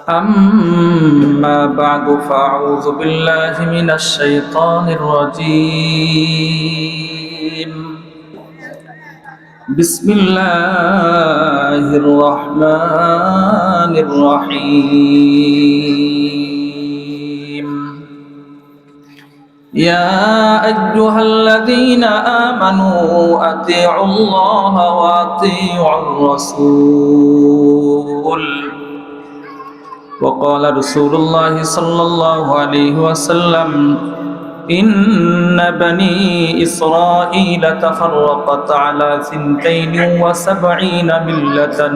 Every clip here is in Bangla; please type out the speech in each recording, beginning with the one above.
أما بعد فأعوذ بالله من الشيطان الرجيم بسم الله الرحمن الرحيم يا أيها الذين آمنوا أطيعوا الله وأطيعوا الرسول وقال رسول الله صلى الله عليه وسلم إن بني إسرائيل تفرقت على 72 ملة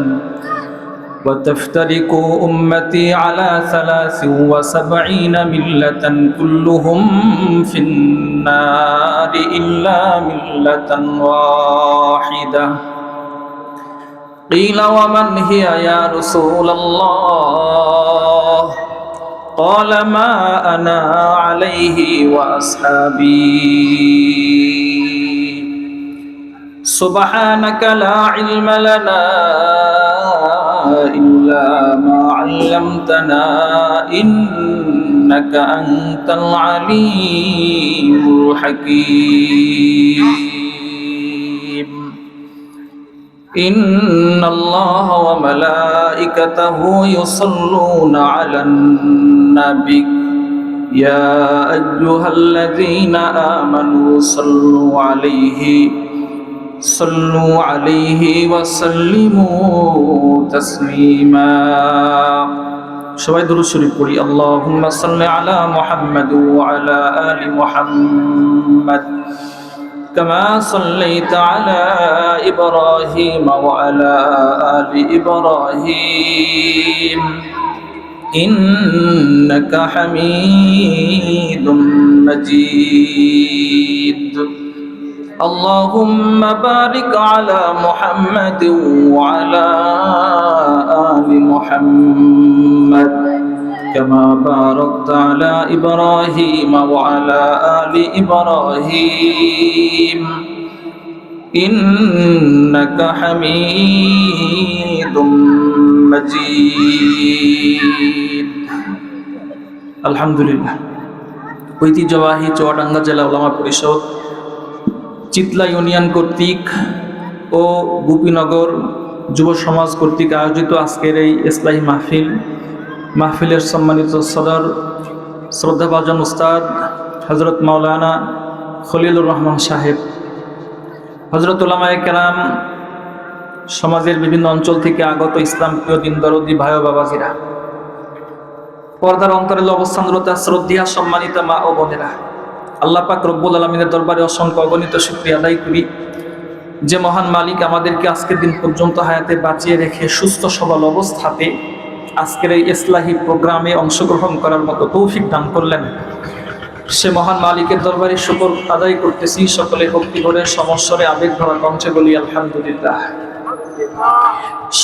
وتفترق أمتي على 73 ملة كلهم في النار إلا ملة واحدة قيل ومن هي يا رسول الله قال ما أنا عليه وأصحابي سبحانك لا علم لنا إلا ما علمتنا إنك أنت العليم الحكيم إن الله وملائكته يصلون على النبي يا أيها الذين آمنوا صلوا عليه وسلموا تسليما সবাই দুরূদ শরীফ পড়ি আল্লাহুম্মা সাল্লি আলা মুহাম্মাদ ওয়া আলা আলি মুহাম্মাদ كما صليت على إبراهيم وعلى آل إبراهيم إنك حميد مجيد اللهم بارك على محمد وعلى آل محمد كما باركت على إبراهيم وعلى آل إبراهيم إنك حميد مجيد الحمد لله ঐতিহ্যবাহী চুয়াডাঙ্গা জেলা উলামা পরিষদ চিতলা ইউনিয়ন কর্তৃক ও গোপীনগর যুব সমাজ কর্তৃক আয়োজিত আজকের এই ইসলাহি মাহফিলের সম্মানিত সদর শ্রদ্ধাভাজন উস্তাদ হযরত মাওলানা খলিলুর রহমান সাহেব, হযরত উলামায়ে কেরাম, সমাজের বিভিন্ন অঞ্চল থেকে আগত ইসলাম প্রিয় দিন দরদি ভাই ও বাবাজিরা, পর্দার অন্তরালে অবস্থানরত শ্রদ্ধেয়া সম্মানিত মা ও বোনেরা, আল্লাহ পাক রব্বুল আলামিনের দরবারে অসংখ্য অগণিত শুকরিয়া আদায় করি যে মহান মালিক আমাদেরকে আজকের দিন পর্যন্ত হায়াতে বাঁচিয়ে রেখে সুস্থ সবল অবস্থাতে আজকের এই ইসলাহি প্রোগ্রামে অংশগ্রহণ করার মতো তৌফিক দান করলেন। সে মহান মালিকের দরবারে শুকর আদায় করতেছি। সকলে ভক্তি করে সমস্বরে আবেগ ভরা কণ্ঠে বলি আলহামদুলিল্লাহ।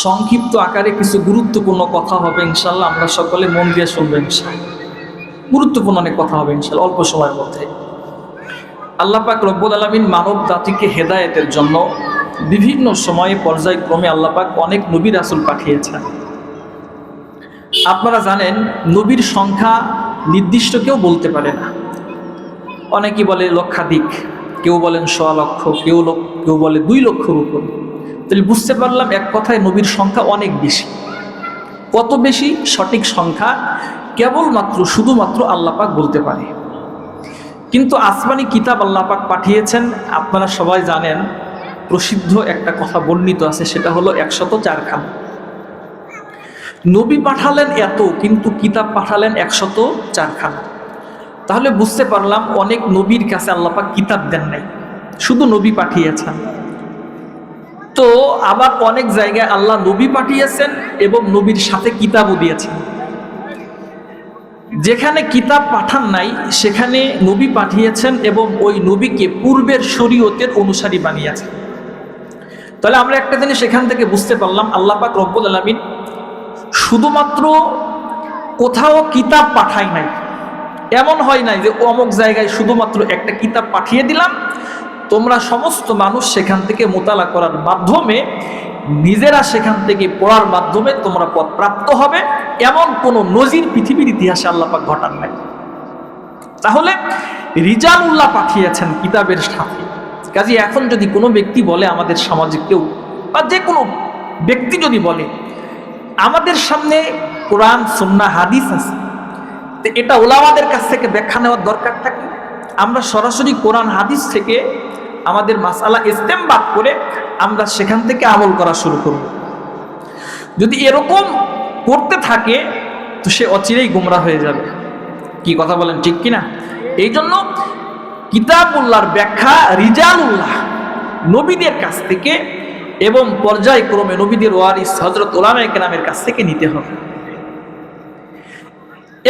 সংক্ষিপ্ত আকারে কিছু গুরুত্বপূর্ণ কথা হবে ইনশাল্লাহ, আমরা সকলে মন দিয়ে শুনবেন ইনশাল্লাহ। গুরুত্বপূর্ণ অনেক কথা হবে ইনশাল্লাহ অল্প সময়ের মধ্যে। আল্লাহ পাক রব্বুল আলামিন মানব জাতিকে হেদায়েতের জন্য বিভিন্ন সময়ে পর্যায়ক্রমে আল্লাহ পাক অনেক নবী রাসূল পাঠিয়েছেন। আপনারা জানেন নবীর সংখ্যা নির্দিষ্ট কেউ বলতে পারে না। অনেকেই বলে লক্ষাধিক, কেউ বলেন 100 লক্ষ, কেউ বলে 2 লক্ষর উপর। তাহলে বুঝতে পারলাম এক কথায় নবীর সংখ্যা অনেক বেশি। কত বেশি সঠিক সংখ্যা কেবলমাত্র শুধুমাত্র আল্লাহ পাক বলতে পারে। কিন্তু আসমানি কিতাব আল্লাহ পাক পাঠিয়েছেন, আপনারা সবাই জানেন। প্রসিদ্ধ একটা কথা বর্ণিত আছে, সেটা হলো 104 খানা। নবী পাঠালেন এত, কিন্তু কিতাব পাঠালেন 104 খানা। তাহলে বুঝতে পারলাম অনেক নবীর কাছে আল্লাহ পাক কিতাব দেন নাই, শুধু নবী পাঠিয়েছেন। তো আবার অনেক জায়গায় আল্লাহ নবী পাঠিয়েছেন এবং নবীর সাথে কিতাবও দিয়েছেন। যেখানে কিতাব পাঠান নাই সেখানে নবী পাঠিয়েছেন এবং ওই নবীকে পূর্বের শরীয়তের অনুসারী বানিয়েছেন। তাহলে আমরা একটা জিনিস সেখান থেকে বুঝতে পারলাম, আল্লাহ পাক রব্বুল আলামিন শুধুমাত্র কোথাও কিতাব পাঠায় নাই। এমন হয় নাই যে অমুক জায়গায় শুধুমাত্র একটা কিতাব পাঠিয়ে দিলাম, তোমরা সমস্ত মানুষ সেখান থেকে মোতালা করার মাধ্যমে নিজেরা সেখান থেকে পড়ার মাধ্যমে তোমরা পথ প্রাপ্ত হবে, এমন কোনো নজির পৃথিবীর ইতিহাসে আল্লাহ পাক ঘটান নাই। তাহলে রিজালুল্লাহ পাঠিয়েছেন কিতাবের সাথে। কাজে এখন যদি কোনো ব্যক্তি বলে, আমাদের সমাজে কেউ বা যে কোনো ব্যক্তি যদি বলে আমাদের সামনে কোরআন সুন্নাহ হাদিস আছে, তো এটা ওলামাদের কাছ থেকে ব্যাখ্যা নেওয়ার দরকার থাকে। আমরা সরাসরি কোরআন হাদিস থেকে আমাদের মাসালা ইস্তেমবাদ করে আমরা সেখান থেকে আমল করা শুরু করব। যদি এরকম করতে থাকে তো সে অচিরেই গুমরা হয়ে যাবে। কি কথা বলেন, ঠিক কিনা? এই জন্য কিতাবুল্লাহর ব্যাখ্যা রিজালুল্লাহ নবীদের কাছ থেকে এবং পর্যায়ক্রমে নবীদের ওয়ারিস হযরত উলামায়ে কেরামের কাছ থেকে নিতে হবে।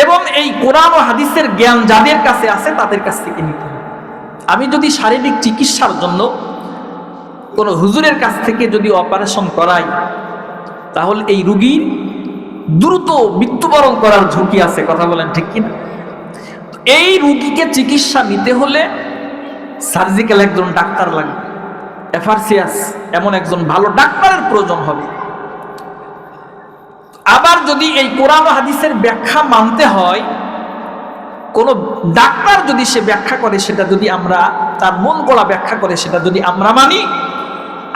এবং এই কোরআন ও হাদিসের জ্ঞান যাদের কাছে আছে তাদের কাছ থেকে নিতে হবে। আমি যদি শারীরিক চিকিৎসার জন্য কোনো হুজুরের কাছ থেকে যদি অপারেশন করাই, তাহলে এই রোগীর দ্রুত মৃত্যুবরণ করার ঝুঁকি আছে। কথা বলেন, ঠিক কিনা? এই রোগীকে চিকিৎসা নিতে হলে সার্জিক্যাল একজন ডাক্তার লাগবে, এফারসিয়াস এমন একজন ভালো ডাক্তারের প্রয়োজন হবে। আবার যদি এই কোরআন ও হাদিসের ব্যাখ্যা মানতে হয়, কোন ডাক্তার যদি সে ব্যাখ্যা করে, সেটা যদি আমরা তার মন গড়া ব্যাখ্যা করে সেটা যদি আমরা মানি,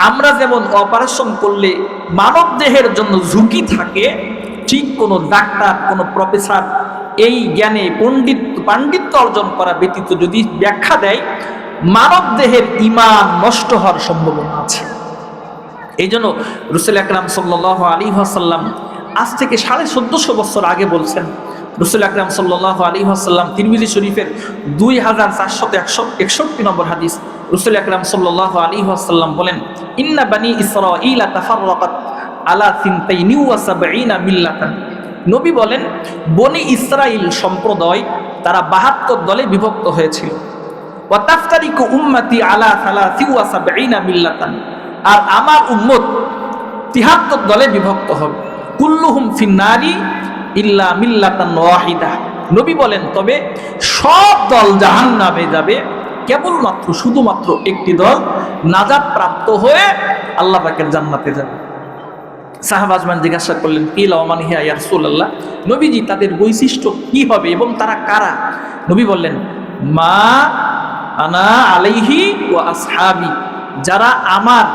আমরা যেমন অপারেশন করলে মানব দেহের জন্য ঝুঁকি থাকে, ঠিক কোনো ডাক্তার, কোনো প্রফেসর এই জ্ঞানে পাণ্ডিত্য অর্জন করা ব্যতীত যদি ব্যাখ্যা দেয়, মানব দেহের ঈমান নষ্ট হওয়ার সম্ভাবনা আছে। এই জন্য রাসূল আকরাম সাল্লাল্লাহু আলাইহি ওয়াসাল্লাম আজ থেকে 1450 বছর আগে বলছেন, রাসূল আকরাম সাল্লাল্লাহু আলাইহি ওয়াসাল্লাম তিরমিজি শরীফের 2461 নম্বর হাদিস, রাসূল আকরাম সাল্লাল্লাহু আলাইহি ওয়াসাল্লাম বলেন, ইন্না বানি ইসরাঈলা তাফাররাকাত আলা 72 মিল্লাতান। নবী বলেন, বনি ইসরাইল সম্প্রদায় তারা 72 দলে বিভক্ত হয়েছিল। ওয়া তাফতারিকু উম্মতি আলা 73 মিল্লাতান, আর আমার উম্মত 73 দলে বিভক্ত হবে। কুল্লুহুম ফিন্নারি ইল্লা মিল্লাতান ওয়াহিদা। নবী বলেন, তবে সব দল জাহান্নামে যাবে, কেবলমাত্র শুধুমাত্র একটি দল নাজাত প্রাপ্ত হয়ে আল্লাহ পাকের জান্নাতে যাবে। সাহাবা আজমান জিজ্ঞাসা করলেন, কিলা ওয়া মান হিয়া ইয়া রাসূলুল্লাহ, নবীজি তাদের বৈশিষ্ট্য কি হবে এবং তারা কারা? নবী বললেন, মা আনা আলাইহি ওয়া আসহাবি, যারা আমার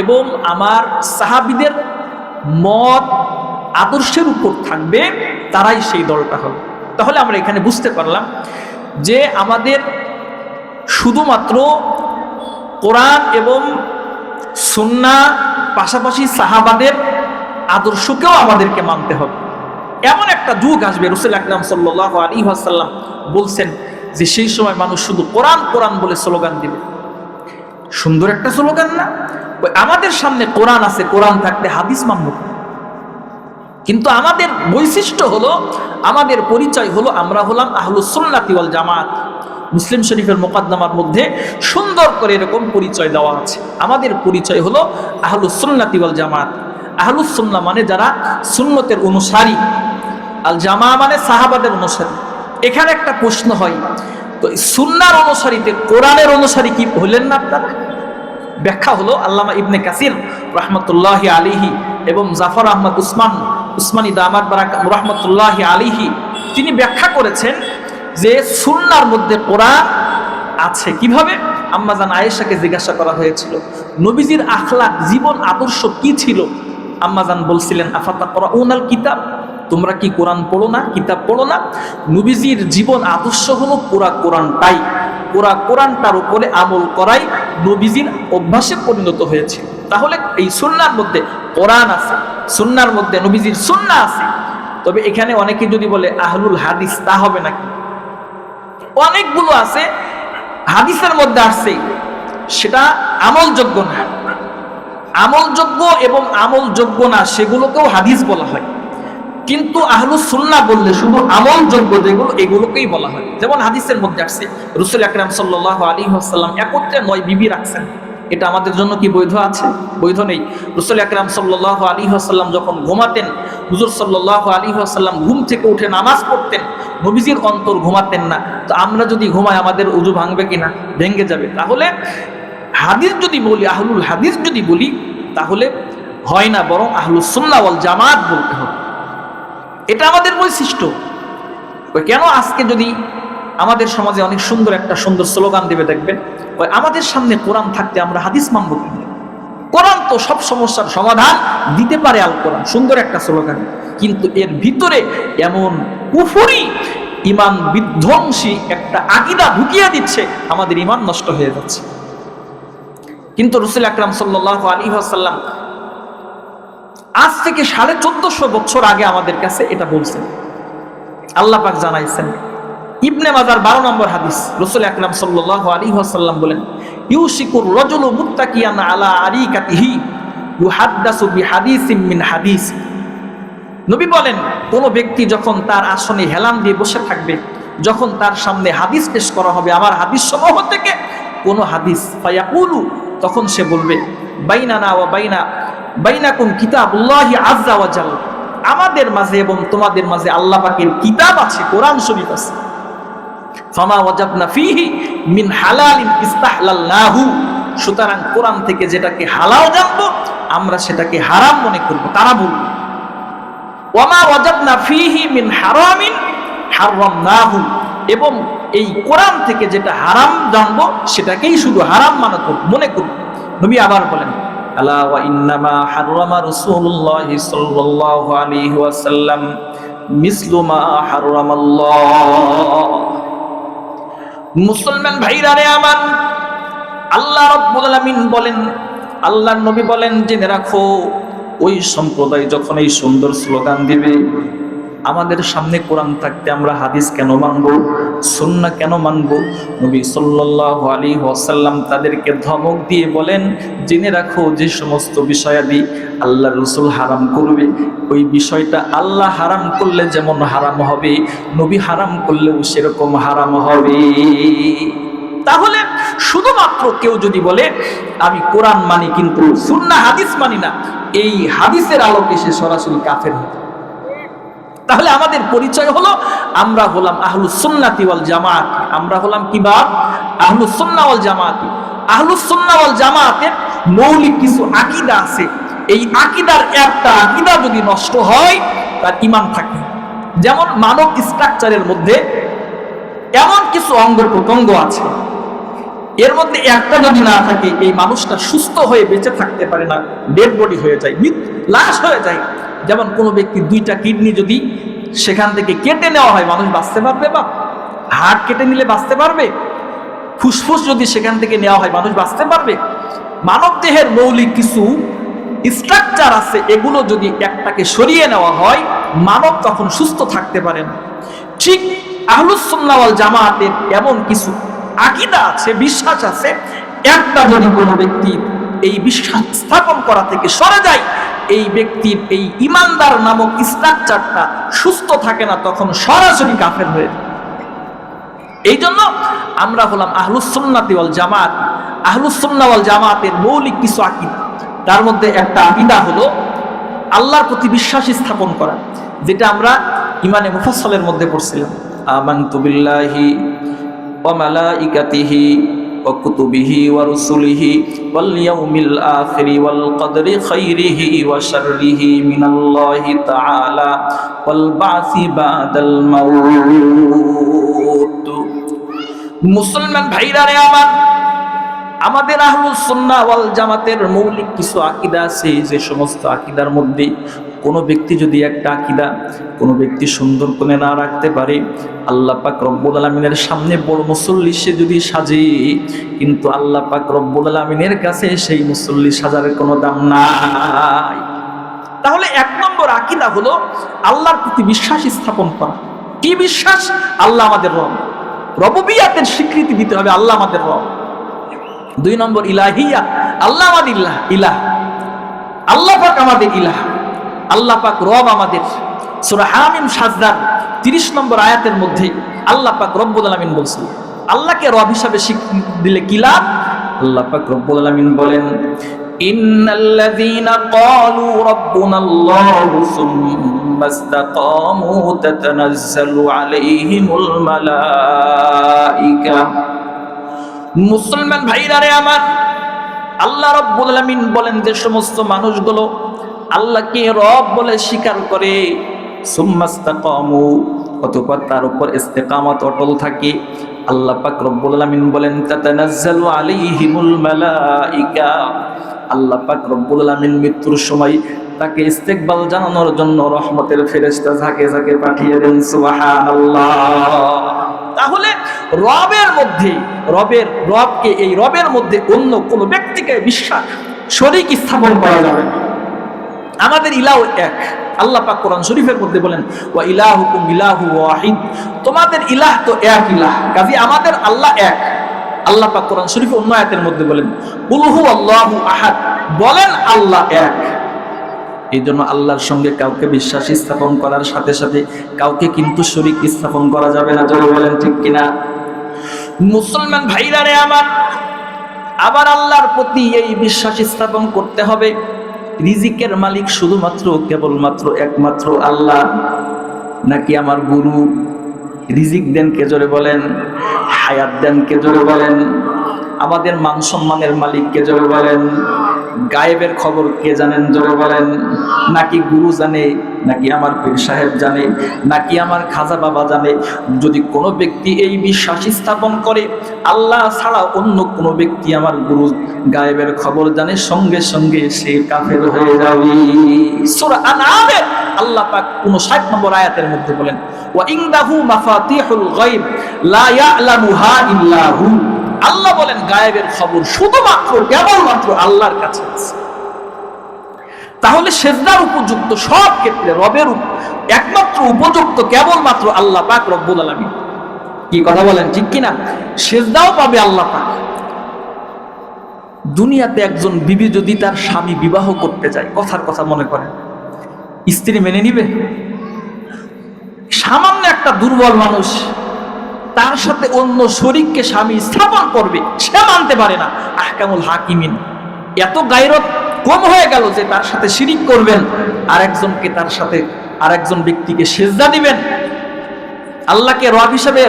এবং আমার সাহাবীদের মত আদর্শের উপর থাকবে তারাই সেই দলটা হবে। তাহলে আমরা এখানে বুঝতে পারলাম যে আমাদের শুধুমাত্র কোরআন এবং সুন্নাহ পাশাপাশি সাহাবাদের আদর্শকেও আমাদেরকে মানতে হবে। এমন একটা যুগ আসবে, রাসূল আকরাম সাল্লাল্লাহু আলাইহি ওয়াসাল্লাম বলছেন যে সেই সময় মানুষ শুধু কোরআন কোরআন বলে স্লোগান দিবে। সুন্দর একটা স্লোগান না? আমাদের সামনে কোরআন আছে, কোরআন থাকতে হাদিস মানব। কিন্তু আমাদের বৈশিষ্ট্য হলো, আমাদের পরিচয় হলো, আমরা হলাম আহলুস সুন্নাতি ওয়াল জামাত। মুসলিম শরীফের মুকাদ্দমার মধ্যে সুন্দর করে এরকম পরিচয় দেওয়া আছে। আমাদের পরিচয় হলো আহলুস সুন্নাতি ওয়াল জামাত। আহলুস সুন্নাহ মানে যারা সুন্নতের অনুসারী, আল জামা মানে সাহাবাদের অনুসারী। এখানে একটা প্রশ্ন হয়, তো সুন্নাহর অনুসারীতে কোরআনের অনুসারী কি হলেন না আপনারা? ব্যাখ্যা হলো, আল্লামা ইবনে কাসির রাহমাতুল্লাহি আলাইহি এবং জাফর আহমদ উসমানী দামাত বারাকাত রাহমাতুল্লাহি আলাইহি তিনি ব্যাখ্যা করেছেন যে সুন্নাহর মধ্যে কোরআন আছে। কিভাবে? আম্মা জান আয়েশাকে জিজ্ঞাসা করা হয়েছিল, নবীজির আখলাক, জীবন আদর্শ কি ছিল? আম্মা জান বলছিলেন, আফাতাকরাউনাল কিতাব, তোমরা কি কোরআন পড়ো না, কিতাব পড়ো না? নবীজির জীবন আদর্শ হলো পুরা কোরআনটাই, পুরা কোরআনটার উপরে আমল করাই নবীজির অভ্যাসে পরিণত হয়েছে। তাহলে এই সুন্নাহর মধ্যে কোরআন আছে, সুন্নাহর মধ্যে নবীজির সুন্নাহ আছে। তবে এখানে অনেকে যদি বলে আহলুল হাদিস, তা হবে নাকি? অনেকগুলো আছে হাদিসের মধ্যে আসছে, সেটা আমলযোগ্য না। আমলযোগ্য এবং আমলযোগ্য না সেগুলোকেও হাদিস বলা হয়, কিন্তু আহলুস সুন্নাহ বললে শুধু আমলযোগ্য যেগুলো এগুলোকেই বলা হয়। যেমন হাদিসের মধ্যে আসছে, রাসূল আকরাম সাল্লাল্লাহু আলাইহি ওয়াসাল্লাম একত্রে 9 বিবি রাখছেন। এটা আমাদের জন্য কি বৈধ আছে? বৈধ নেই। রাসূল আকরাম সাল্লাল্লাহু আলাইহি ওয়াসাল্লাম যখন ঘুমাতেন, হুজুর সাল্লাল্লাহু আলাইহি ওয়াসাল্লাম ঘুম থেকে উঠে নামাজ পড়তেন, নবীজির অন্তর ঘুমাতেন না। তো আমরা যদি ঘুমাই আমাদের ওযু ভাঙবে কিনা? ভেঙে যাবে। তাহলে হাদিস যদি বলি, আহলুল হাদিস যদি বলি, তাহলে হয় না, বরং আহলুস সুন্নাহ ওয়াল জামাত বলতে হবে। এটা আমাদের বৈশিষ্ট্য। কেন আজকে যদি আমাদের সমাজে অনেক সুন্দর একটা সুন্দর স্লোগান দেবে, দেখবেন আমাদের সামনে কোরআন থাকতে আমরা হাদিস মানব কিনা? কোরআন তো সব সমস্যার সমাধান দিতে পারে, আল কোরআন সুন্দর একটা স্লোগান, কিন্তু এর ভিতরে এমন কুফরি ইমান বিধ্বংসী একটা আকীদা ঢুকিয়ে দিচ্ছে, আমাদের ইমান নষ্ট হয়ে যাচ্ছে। কিন্তু রাসূল আকরাম সাল্লাল্লাহু আলাইহি ওয়াসাল্লাম আজ থেকে 1450 বছর আগে আমাদের কাছে এটা বলছেন, আল্লাহ পাক জানাইছেন। ইবনে মাজার 12 নম্বর হাদিস, রাসূল আকরাম সাল্লাল্লাহু আলাইহি ওয়াসাল্লাম বলেন, ইউশিকুর রাজুলু মুত্তাকিয়ান আলা আরিকাতিহি ইউহাদ্দাসু বিহাদিসিম মিন হাদিস। নবী বলেন, কোন ব্যক্তি যখন তার আসনে হেলান দিয়ে বসে থাকবে, যখন তার সামনে হাদিস পেশ করা হবে আমার হাদিস সমূহ থেকে কোন হাদিস, ফায়াকুলু, তখন সে বলবে, বাইনানা ওয়া বাইনাকুম কিতাবুল্লাহি আযজা ওয়া জাল্লা, আমাদের মাঝে এবং তোমাদের মাঝে আল্লাহ পাকের কিতাব আছে, কোরআন শরীফ আছে। ফামা ওয়াজাদনা ফীহি মিন হালালিন ইস্তাহলালনাহু, সুতরাং কোরআন থেকে যেটাকে হালাল জানবো আমরা সেটাকে হারাম মনে করব। তারা বলবে, ওয়ামা ওয়াজাদনা ফীহি মিন হারামিন হারামনাহু, এবং এই কোরআন থেকে যেটা হারাম জানবো সেটাকেই শুধু হারাম মনে করব। নবী আবার বলেন, আলা ওয়া ইন্নামা হাররামা রাসূলুল্লাহি সাল্লাল্লাহু আলাইহি ওয়াসাল্লাম মিসলু মা হাররামাল্লাহ। মুসলমান ভাইরা রে আমার, আল্লাহ রাব্বুল আলামিন বলেন, আল্লাহর নবী বলেন, জেনে রাখো ওই সম্প্রদায় যখন এই সুন্দর স্লোগান দিবে, আমাদের সামনে কোরআন থাকতে আমরা হাদিস কেন মানবো, সুন্নাহ কেন মানবো? নবী সাল্লাল্লাহু আলাইহি ওয়াসাল্লাম তাদেরকে ধমক দিয়ে বলেন, জেনে রাখো যে সমস্ত বিষয়াদি আল্লাহ রাসূল হারাম করবে, ওই বিষয়টা আল্লাহ হারাম করলে যেমন হারাম হবে, নবী হারাম করলেও সেরকম হারাম হবে। তাহলে শুধুমাত্র কেউ যদি বলে আমি কোরআন মানি কিন্তু সুন্নাহ হাদিস মানি না, এই হাদিসের আলোকে সে সরাসরি কাফের হবে। তাহলে আমাদের পরিচয় হলো আমরা হলাম আহলুস সুন্নাতি ওয়াল জামাত। আমরা হলাম কি বাপ? আহলুস সুন্নাহ ওয়াল জামাত। আহলুস সুন্নাহ ওয়াল জামাতের মৌলিক কিছু আকীদা আছে, এই আকীদার একটা আকীদা যদি নষ্ট হয় তার ঈমান থাকে। যেমন মানব স্ট্রাকচারের মধ্যে এমন কিছু অঙ্গ প্রত্যঙ্গ আছে, এর মধ্যে একটা যদি না থাকে এই মানুষটা সুস্থ হয়ে বেঁচে থাকতে পারে না, ডেড বডি হয়ে যায়, লাশ হয়ে যায়। যেমন কোনো ব্যক্তি 2টা কিডনি যদি সেখান থেকে কেটে নেওয়া হয়, মানুষ বাঁচতে পারবে? বা হার্ট কেটে নিলে বাঁচতে পারবে? ফুসফুস যদি সেখান থেকে নেওয়া হয় মানুষ বাঁচতে পারবে? মানব দেহের মৌলিক কিছু স্ট্রাকচার আছে, এগুলো যদি একটাকে সরিয়ে নেওয়া হয় মানব তখন সুস্থ থাকতে পারে না। ঠিক আহলুস সুন্নাহ ওয়াল জামাতের এমন কিছু আকীদা আছে, বিশ্বাস আছে, একটা যদি কোনো ব্যক্তি এই বিশ্বাস স্থাপন করা থেকে সরে যায়, এই ব্যক্তির এই ইমানদার নামক স্ট্রাকচারটা সুস্থ থাকে না, তখন সরাসরি কাফের হয়ে যায়। এই জন্য আমরা হলাম আহলুস সুন্নাতি ওয়াল জামাত। আহলুস সুন্নাহ ওয়াল জামাতের মৌলিক কিছু আকীদা, তার মধ্যে একটা আকীদা হলো আল্লাহর প্রতি বিশ্বাস স্থাপন করা, যেটা আমরা ইমানে মুফাসসালের মধ্যে পড়ছিলাম, আমানতু বিল্লাহি ওয়া মালাইকাতিহি ওয়া কুতুবিহি ওয়া রুসুলিহি ওয়াল ইয়াউমিল আখিরি ওয়াল কদরি খাইরিহি ওয়া শাররিহি মিনাল্লাহি তাআলা ওয়াল বাসি বাদাল মাউত। মুসলমান ভাইরা রে আমার, আমাদের আহলুস সুন্নাহ ওয়াল জামাতের মৌলিক কিছু আকীদা আছে, যে সমস্ত আকীদার মধ্যে কোনো ব্যক্তি যদি একটা আকীদা কোনো ব্যক্তি সুন্দর করে না রাখতে পারে, আল্লাহ পাক রব্বুল আলামিনের সামনে বড় মুসল্লি সে যদি সাজে, কিন্তু আল্লাহ পাক রব্বুল আলামিনের কাছে সেই মুসল্লি সাজার কোনো দাম নাই। তাহলে 1 নম্বর আকীদা হলো আল্লাহর প্রতি বিশ্বাস স্থাপন করা। কি বিশ্বাস? আল্লাহ আমাদের রব, রবুবিয়াতের স্বীকৃতি দিতে হবে, আল্লাহ আমাদের রব। 2 নম্বর ইলাহিয়া, আল্লাহ আমাদের ইলাহ, আল্লাহ পাক আমাদের ইলাহ, আল্লাহ পাক রব আমাদের। সূরা হামিম সাজদার 30 নম্বর আয়াতের মধ্যে আল্লাহ পাক রব্বুল আলামিন বলছেন, আল্লাহকে রব হিসাবে স্বীকৃতি দিলে কি লাভ? আল্লাহ পাক রব্বুল আলামিন বলেন, ইন্নাল্লাযীনা ক্বালু রাব্বুনাল্লাহু সুম্মা ইসতাকামু তাতানাজ্জালু আলাইহিমুল মালায়েকা। মুসলমান ভাইরা রে আমার, আল্লাহ রাব্বুল আলামিন বলেন যে সমস্ত মানুষগুলো আল্লাহকে রব বলে স্বীকার করে, সুম্মাস্তাকামু, অতঃপর তার উপর ইস্তেকামত অটল থাকে, আল্লাহ পাক রব্বুল আলামিন বলেন তাতানাজ্জালু আলাইহিমুল মালাইকা, আল্লাহ পাক রব্বুল আলামিন মৃত্যুর সময় তাকে ইস্তেকবাল জানানোর জন্য রহমতের ফেরেশতা ঝাঁকে ঝাঁকে পাঠিয়ে দেন। সুবহানাল্লাহ। তাহলে রবকে এই রবের মধ্যে অন্য কোন ব্যক্তিকে বিশ্বাস শরীক স্থাপন করা যাবে না। আমাদের ইলাহ এক। আল্লাহ পাক কোরআন শরীফের মধ্যে বলেন ওয়া ইলাহুকুম ইলাহু ওয়াহিদ, তোমাদের ইলাহ তো এক ইলাহ, কাজে আমাদের আল্লাহ এক। আল্লাহ পাক কোরআন শরীফে অন্য আয়াতের মধ্যে বলেন কুল হুয়াল্লাহু আহাদ, বলেন আল্লাহ এক। এই জন্য আল্লাহর সঙ্গে কাউকে বিশ্বাস স্থাপন করার সাথে সাথে কাউকে কিন্তু শরীক স্থাপন করা যাবে না। যারা বলেন ঠিক কিনা? মুসলমান ভাইরা রে আমার, আবার আল্লাহর প্রতি এই বিশ্বাস স্থাপন করতে হবে রিজিকের মালিক শুধুমাত্র কেবলমাত্র একমাত্র আল্লাহ, নাকি আমার গুরু? রিজিক দেন কে জোরে বলেন? হায়াত দেন কে জোরে বলেন? আমাদের মান সম্মানের মালিক কে জোরে বলেন? গায়েবের খবর কে জানেন জোরে বলেন? নাকি গুরু জানে, নাকি আমার পীর সাহেব জানে, নাকি আমার খাজা বাবা জানে? যদি কোনো ব্যক্তি এই বিশ্বাস স্থাপন করে আল্লাহ ছাড়া অন্য কোনো ব্যক্তি আমার গুরু গায়েবের খবর জানে, সঙ্গে সঙ্গে সে কাফের হয়ে যাবে। সূরা আনআমের আল্লাহ পাক 59 নম্বর আয়াতের মধ্যে বলেন ওয়া ইনদাহু মাফাতিহুল গায়ব লা ইয়ালামুহা ইল্লা হু, আল্লাহ বলেন গায়েবের খবর শুধুমাত্র কেবলমাত্র আল্লাহর কাছে আছে। তাহলে সেজদার উপযুক্ত সব ক্ষেত্রে রবের একমাত্র উপযুক্ত কেবলমাত্র আল্লাহ পাক রব্বুল আলামিন। কি কথা বলেন ঠিক কিনা? সেজদাও পাবে আল্লাহ পাক। দুনিয়াতে একজন বিবি যদি তার স্বামী বিবাহ করতে যায়, কথার কথা মনে করেন, স্ত্রী মেনে নিবে? সামান্য একটা দুর্বল মানুষ তার সাথে অন্য শরীককে স্বামী স্থাপন করবে, সে মানতে পারে না। আহকামুল হাকিমিন এত গায়রত কম হয়ে গেল যে তার সাথে শিরিক করবেন, আরেকজনকে তার সাথে আরেকজন ব্যক্তিকে সেজদা দিবেন, আল্লাহকে রব হিসাবে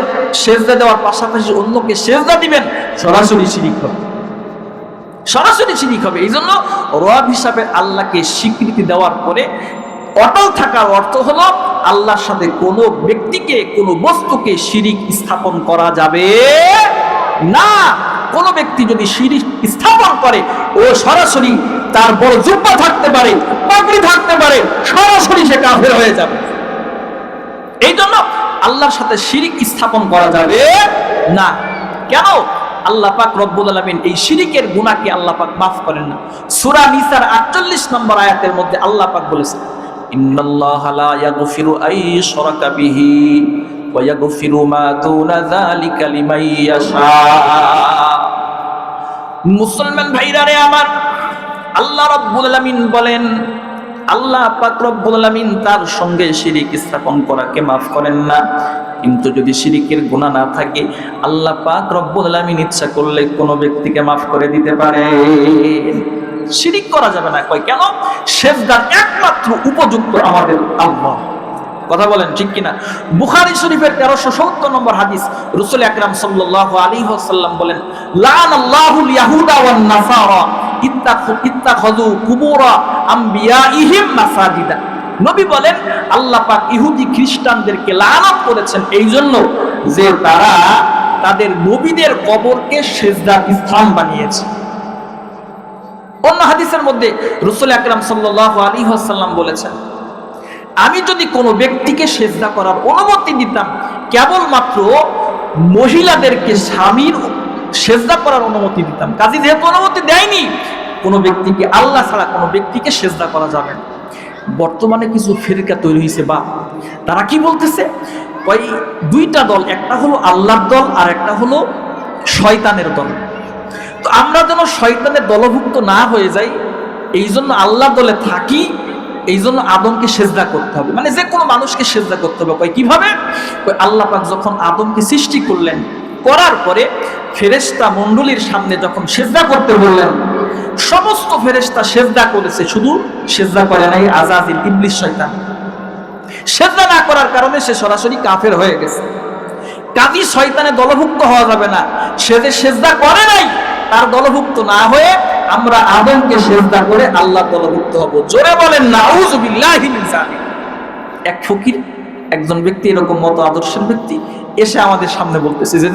সেজদা দেওয়ার পাশাপাশি অন্যকে সেজদা দিবেন, সরাসরি শিরিক হবে, সরাসরি শিরিক হবে। এই জন্য রব হিসাবে আল্লাহকে স্বীকৃতি দেওয়ার পরে অটল থাকার অর্থ হলো আল্লাহর সাথে কোনো ব্যক্তিকে কোনো বস্তুকে শিরিক স্থাপন করা যাবে না। কোনো ব্যক্তি যদি শিরিক স্থাপন করে ও সরাসরি, তার বড় জুব্বা থাকতে পারে, পাগড়ি থাকতে পারে, সরাসরি সে কাফের হয়ে যাবে। এই জন্য আল্লাহর সাথে শিরিক স্থাপন করা যাবে না। কেন? আল্লাহ পাক রব্বুল আলামিন এই শিরিকের গুনাহকে আল্লাহ পাক মাফ করেন না। সূরা নিসার 48 নম্বর আয়াতের মধ্যে আল্লাহ পাক বলেছেন ইন্নাল্লাহা লা ইয়াগফিরু আই ইউশরাকা বিহি ওয়া ইয়াগফিরু মা দুনা যালিকা লিমান ইয়াশা। মুসলমান ভাইরা রে আমার, আল্লাহ রাব্বুল আলামিন বলেন, আল্লাহ পাক রব্বুল আলামিন তার সঙ্গে শিরিক স্থাপন করাকে মাফ করেন না। কিন্তু যদি শিরিকের গুনাহ না থাকে আল্লাহ পাক রব্বুল আলামিন ইচ্ছা করলে কোনো ব্যক্তিকে মাফ করে দিতে পারে। শিরিক করা যাবে না। কয় কেন? সেজদার একমাত্র উপযুক্ত আমাদের আল্লাহ। কথা বলেন ঠিক কিনা? বুখারী শরীফের 1370 নম্বর হাদিস, রাসূল আকরাম সাল্লাল্লাহু আলাইহি ওয়াসাল্লাম বলেন লানাল্লাহুল ইয়াহুদা ওয়ান নাসারা ইত্তাখাযু কুবুরা আমবিয়াইহিম মাসাজিদা। নবী বলেন আল্লাহ পাক ইহুদি খ্রিস্টানদেরকে লানত করেছেন এই জন্য যে তারা তাদের নবীদের কবরকে সিজদার স্থান বানিয়েছে। অন্য হাদিসের মধ্যে রাসূল আকরাম সাল্লাল্লাহু আলাইহি ওয়াসাল্লাম বলেছেন আমি যদি কোনো ব্যক্তিকে সিজদা করার অনুমতি দিতাম কেবলমাত্র মহিলাদেরকে স্বামীর সিজদা করার অনুমতি দিতাম। কাজী যেহেতু অনুমতি দেয়নি, কোনো ব্যক্তিকে আল্লাহ ছাড়া কোনো ব্যক্তিকে সিজদা করা যাবে না। বর্তমানে কিছু ফিরকা তৈরি হয়েছে, বা তারা কি বলতেছে, ওই দুইটা দল, একটা হলো আল্লাহর দল আর একটা হলো শয়তানের দল। তো আমরা যেন শয়তানের দলভুক্ত না হয়ে যাই, এই জন্য আল্লাহর দলে থাকি, এই জন্য আদমকে সিজদা করতে হবে, মানে যে কোনো মানুষকে সিজদা করতে হবে। কয় কিভাবে? আল্লাহ পাক যখন আদমকে সৃষ্টি করলেন, করার পরে ফেরেশতা মণ্ডলীর সামনে যখন সিজদা করতে বললেন, সমস্ত ফেরেশতা সিজদা করেছে, শুধু সিজদা করে নাই আজাজিল, ইবলিস, শয়তান। সিজদা না করার কারণে সে সরাসরি কাফের হয়ে গেছে। কাজী শয়তানের দলভুক্ত হওয়া যাবে না। সে যে সিজদা করে নাই তার দলভুক্ত না হয়ে আমরা আদমকে সিজদা করে আল্লাহ তলভুক্ত হব। জোরে বলেন নাউযুবিল্লাহি মিন যালিক। এক ফকির, একজন ব্যক্তি, এরকম মত আদর্শের ব্যক্তি এসে আমাদের সামনে বলতেছে যে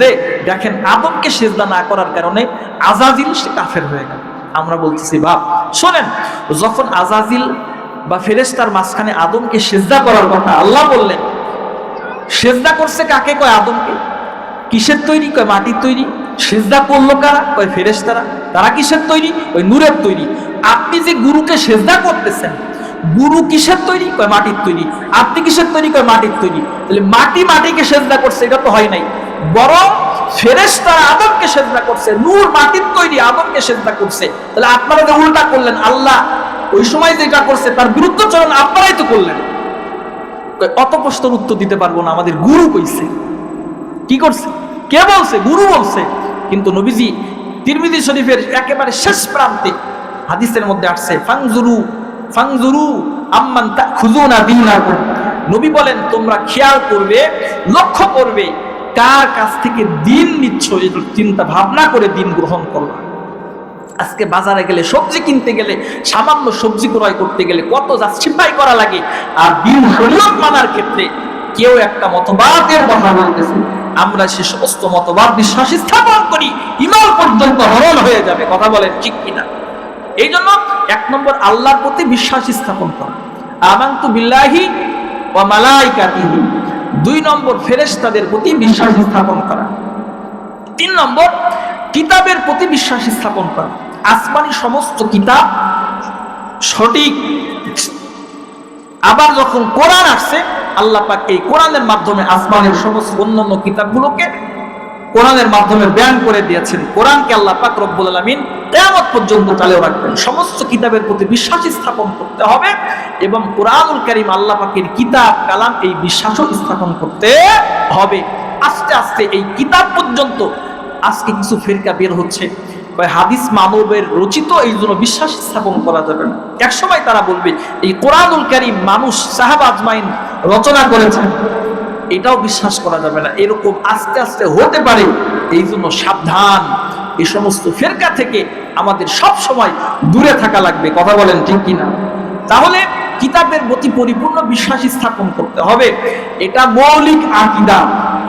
দেখেন আদমকে সিজদা না করার কারণে আজাজিল সে কাফের হয়ে গেল। আমরা বলতেছি বাপ শোনেন, যখন আজাজিল বা ফেরেশতার মাঝখানে আদমকে সিজদা করার কথা আল্লাহ বললেন, সিজদা করছে কাকে? কয় আদমকে। কিসের তৈরি? কয় মাটির তৈরি। সিজদা করলো কারা? কয় ফেরেশতারা। তারা কিসের তৈরি? ওই নূরের তৈরি। আপনি যে গুরুকে সিজদা করতেছেন, গুরু কিসের তৈরি? কয় মাটির তৈরি। আপনি কিসের তৈরি? কয় মাটির তৈরি। তাহলে মাটিকে সিজদা করছে, এটা তো হয় নাই। বরং ফেরেশতারা আদমকে সিজদা করছে, নূর মাটির তৈরি আদমকে সিজদা করছে। তাহলে আপনারা যে উল্টা করলেন, আল্লাহ ওই সময় যেটা করছে তার বিরুদ্ধচরণ আপনারাই তো করলেন। অত প্রশ্নের উত্তর দিতে পারবো না, আমাদের গুরু কইছে। কি করছে? কে বলছে? গুরু বলছে। কিন্তু নবীজি তিরমিজি শরীফের একেবারে শেষ প্রান্তে হাদিসের মধ্যে আসছে, ফাংজুরু আম্মান তাখুযুনা দীনাকুম। নবী বলেন তোমরা খেয়াল করবে, লক্ষ্য করবে কার কাছ থেকে দিন নিচ্ছ, এই চিন্তা ভাবনা করে দিন গ্রহণ করবে। আজকে বাজারে গেলে, সবজি কিনতে গেলে, সামান্য সবজি ক্রয় করতে গেলে কত যাচাই করা লাগে। আর দিন শরীয়ত মানার ক্ষেত্রে কেউ একটা মতবাদের কথা বলতেছে, আমরা সে সমস্ত মতবাদ বিশ্বাস স্থাপন করি, ঈমান পর্যন্ত হরণ হয়ে যাবে। কথা বলেন ঠিক কিনা? এই জন্য 1 নম্বর আল্লাহর প্রতি বিশ্বাস স্থাপন করা, আমানতু বিল্লাহি ওয়া মালাইকাতিহি। 2 নম্বর ফেরেশতাদের প্রতি বিশ্বাস স্থাপন করা। 3 নম্বর কিতাবের প্রতি বিশ্বাস স্থাপন করা। আসমানি সমস্ত কিতাব সঠিক। আবার যখন কোরআন আসছে, আল্লাহ পাক এই কোরআনের মাধ্যমে আসমানের সমস্ত অন্যান্য কিতাবগুলোকে কোরআনের মাধ্যমে বয়ান করে দিয়েছেন। কোরআনকে আল্লাহ পাক রব্বুল আলামিন কিয়ামত পর্যন্ত চালু রাখবেন। সমস্ত কিতাবের প্রতি বিশ্বাস স্থাপন করতে হবে এবং কোরআনুল কারীম আল্লাহ পাকের কিতাব কালাম, এই বিশ্বাসও স্থাপন করতে হবে। আস্তে আস্তে এই কিতাব পর্যন্ত আজকে কিছু ফিরকা বের হচ্ছে, হাদিস মানবের রচিত, এই জন্য বিশ্বাস স্থাপন করা যাবে না। একসময় তারা বলবে এই কোরআনুল কারীম মানুষ সাহাবা আজমাইন রচনা করেছেন, এটাও বিশ্বাস করা যাবে না। এরকম আস্তে আস্তে হতে পারে। এই জন্য সাবধান, এই সমস্ত ফিরকা থেকে আমাদের সব সময় দূরে থাকা লাগবে। কথা বলেন ঠিক কিনা? তাহলে কিতাবের প্রতি পরিপূর্ণ বিশ্বাস স্থাপন করতে হবে। এটা মৌলিক আকীদা।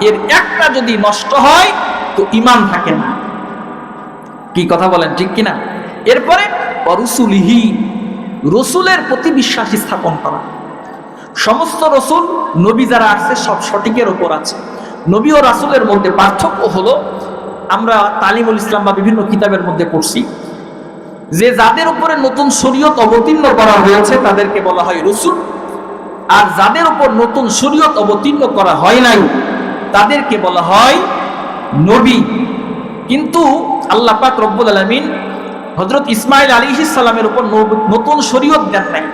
এর একটা যদি নষ্ট হয় তো ঈমান থাকে না। কি কথা বলেন ঠিক কিনা? এরপরে রসুলিহি, রসুলের প্রতি বিশ্বাস স্থাপন করা। সমস্ত রসুল, নবী যারা আসছে সব সঠিকের ওপর আছে। নবী ও রাসূলের মধ্যে পার্থক্য হলো, আমরা তালিমুল ইসলাম বা বিভিন্ন কিতাবের মধ্যে পড়ছি যে যাদের উপরে নতুন শরীয়ত অবতীর্ণ করা হয়েছে তাদেরকে বলা হয় রসুল, আর যাদের উপর নতুন শরীয়ত অবতীর্ণ করা হয় নাই তাদেরকে বলা হয় নবী। কিন্তু আল্লাহ পাক রব্বুল আলামিন হযরত ইসমাঈল আলাইহিস সালামের উপর নতুন শরীয়ত দেন নাই,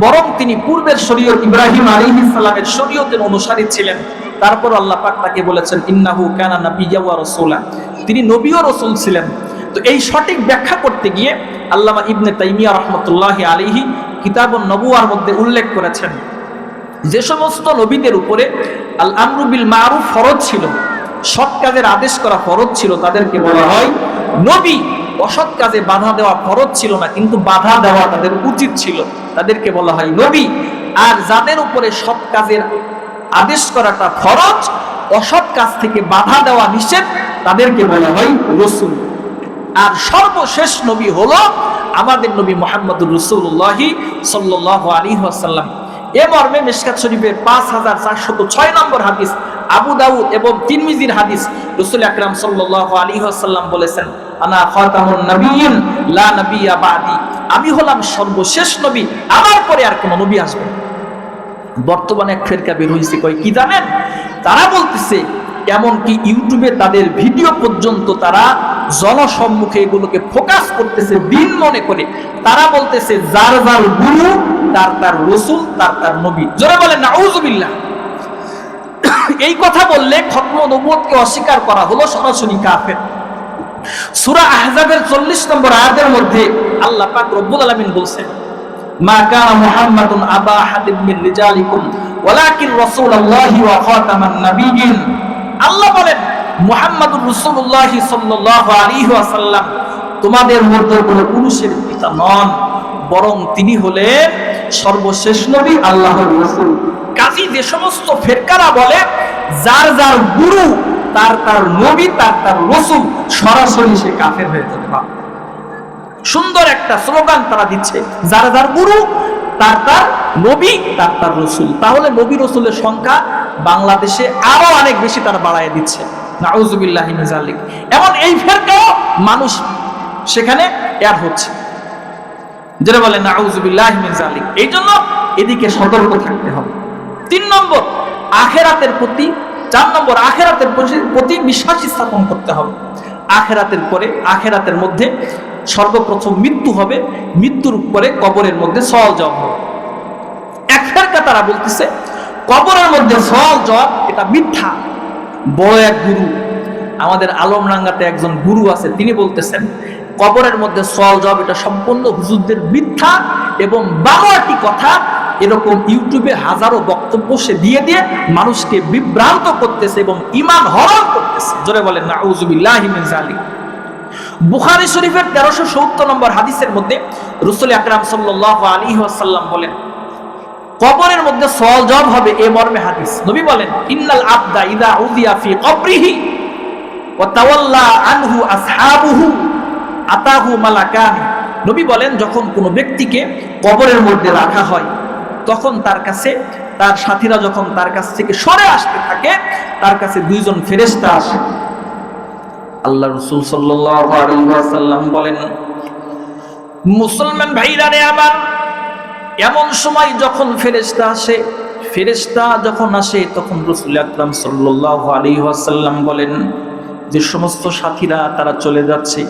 বরং তিনি পূর্বের শরীয়ত ইব্রাহিম আলাইহিস সালামের শরীয়তের অনুসারী ছিলেন। তারপর আল্লাহ পাক তাকে বলেছেন ইন্নাহু কানা নাবিয়্যা ওয়া রাসূলা, তিনি নবী ও রাসূল ছিলেন। তো এই সঠিক ব্যাখ্যা করতে গিয়ে আল্লামা ইবনে তাইমিয়া রাহমাতুল্লাহি আলাইহি কিতাবুন নবুওয়ার মধ্যে উল্লেখ করেছেন যে সমস্ত নবীদের উপরে আল আমরু বিল মারুফ ফরজ ছিল, সৎ কাজের আদেশ করা ফরজ ছিল, তাদেরকে বলা হয় নবী। অসৎ কাজে বাধা দেওয়া ফরজ ছিল না, কিন্তু বাধা দেওয়া তাদের উচিত ছিল, তাদেরকে বলা হয় নবী। আর যাদের উপরে সৎ কাজের আদেশ করাটা ফরজ, অসৎ কাজ থেকে বাধা দেওয়া নিষেধ, তাদেরকে বলা হয় রাসূল। আর সর্বশেষ নবী হলো আমাদের নবী মুহাম্মদুর রাসূলুল্লাহ সাল্লাল্লাহু আলাইহি ওয়াসাল্লাম। এ মর্মে মিশকাত শরীফের 5406 নম্বর হাদিস, আবু দাউদ এবং তিরমিজির হাদিস, রাসূল আকরাম সাল্লাল্লাহু আলাইহি ওয়াসাল্লাম বলেছেন আনা খাতামুন নবিয়্যিন লা নবিয়্যা বাদি, আমি হলাম সর্বশেষ নবী, আমার পরে আর কোন নবী আসবে না। বর্তমানে এক ফেরকা বের হয়েছে, কয় কি জানেন? তারা বলতেছে এমনকি ইউটিউবে তাদের ভিডিও পর্যন্ত তারা জনসম্মুখে এগুলোকে ফোকাস করতেছে দিন মনে করে। তারা বলতেছে যার যার গুরু তার তার রাসূল, তার তার নবী। জোরে বলেন নাউযুবিল্লাহ। এই কথা বললে খতম নবুয়তকে অস্বীকার করা হলো সরাসরি কাফের। সূরা আহজাবের 40 নম্বর আয়াতের মধ্যে আল্লাহ পাক রব্বুল আলামিন বলছেন মা কানা মুহাম্মাদুন আবা আহাদিন মিন রিজালিকুম ওয়ালাকিন রাসূলুল্লাহি ওয়া খাতামান নাবিয়্যিন। আল্লাহ বলেন মুহাম্মাদুর রাসূলুল্লাহ সাল্লাল্লাহু আলাইহি ওয়াসাল্লাম তোমাদের মধ্যে কোনো পুরুষের পিতা নন, বরং তিনি হলেন সর্বশেষ নবী, আল্লাহর রাসূল। কাজী যে সমস্ত ফেরকারা বলে যার যার গুরু তার তার নবী, তার তার রাসূল, সরাসরি সে কাফের হয়ে যাবে। সুন্দর একটা স্লোগান তারা দিচ্ছে, যার যার গুরু তার তার নবী, তার তার রাসূল। তাহলে নবী রাসূলের সংখ্যা বাংলাদেশে আরো অনেক বেশি তারা বাড়ায় দিচ্ছে। নাউযুবিল্লাহি মিন যালিক। এমন এই ফেরকাও মানুষ সেখানে এর হচ্ছে, যেটা বলে নাউযুবিল্লাহি মিন যালিক। এই জন্য এদিকে সতর্ক থাকতে হবে। 3 নম্বর আখিরাতের প্রতি, 4 নম্বর আখিরাতের প্রতি বিশ্বাস স্থাপন করতে হবে। আখিরাতের পরে, আখিরাতের মধ্যে সর্বপ্রথম মৃত্যু হবে, মৃত্যুর পরে কবরের মধ্যে সওয়াল জবাব হবে। এক ফেরকা তারা বলতেছে কবরের মধ্যে সওয়াল জবাব এটা মিথ্যা। বড় এক গুরু, আমাদের আলমরাঙ্গাতে একজন গুরু আছে, তিনি বলতেছেন কবরের মধ্যে সওয়াল জবাব এটা সম্পূর্ণ হুজুরদের মিথ্যা এবং বানোয়াটি কথা। এরকম ইউটিউবে হাজারো বক্তব্য সে দিয়ে দিয়ে মানুষকে বিভ্রান্ত করতেছে এবং ঈমান হরণ করতেছে। জোরে বলেন নাউযুবিল্লাহি মিন যালিক। বুখারী শরীফের 1370 নম্বর হাদিসের মধ্যে রাসূল আকরাম সাল্লাল্লাহু আলাইহি ওয়াসাল্লাম বলেন কবরের মধ্যে সওয়াল জবাব হবে, এই মর্মে হাদিস। নবী বলেন ইন্নাল আবদা ইযা উযিয়া ফি কবরিহি ওয়া তাওয়াল্লা আনহু আসহাবুহু আতাহু মালাকান। নবী বলেন যখন কোনো ব্যক্তিকে কবরের মধ্যে রাখা হয় তখন তার কাছে তার সাথীরা যখন তার কাছ থেকে সরে আসতে থাকে তার কাছে 2 জন ফেরেশতা আসে। আল্লাহ রাসূল সাল্লাল্লাহু আলাইহি ওয়াসাল্লাম বলেন মুসলমান ভাইরা রে আমার, এমন সময় যখন ফেরেশতা যখন আসে তখন রাসূল আকরাম সাল্লাল্লাহু আলাইহি ওয়াসাল্লাম বলেন যে সমস্ত সাথীরা তারা চলে যাচ্ছে,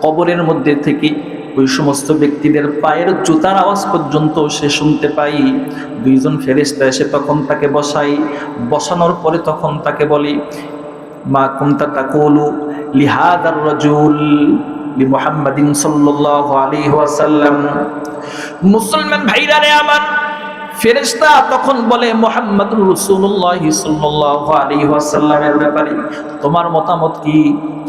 কবরের মধ্যে থেকে ওই সমস্ত ব্যক্তিদের পায়ের জুতার আওয়াজ পর্যন্ত সে শুনতে পাই। 2 জন ফেরেশতা এসে তখন তাকে বসানোর পরে তখন তাকে বলে মা কুনতা তাকুলু লিহাদার রাজুল লি মুহাম্মাদিন সাল্লাল্লাহু আলাইহি ওয়াসাল্লাম। মুসলমান ভাইরা রে আমার, ফেরেশতা তখন বলে মুহাম্মাদুর রাসূলুল্লাহ সাল্লাল্লাহু আলাইহি ওয়াসাল্লামের ব্যাপারে তোমার মতামত কি?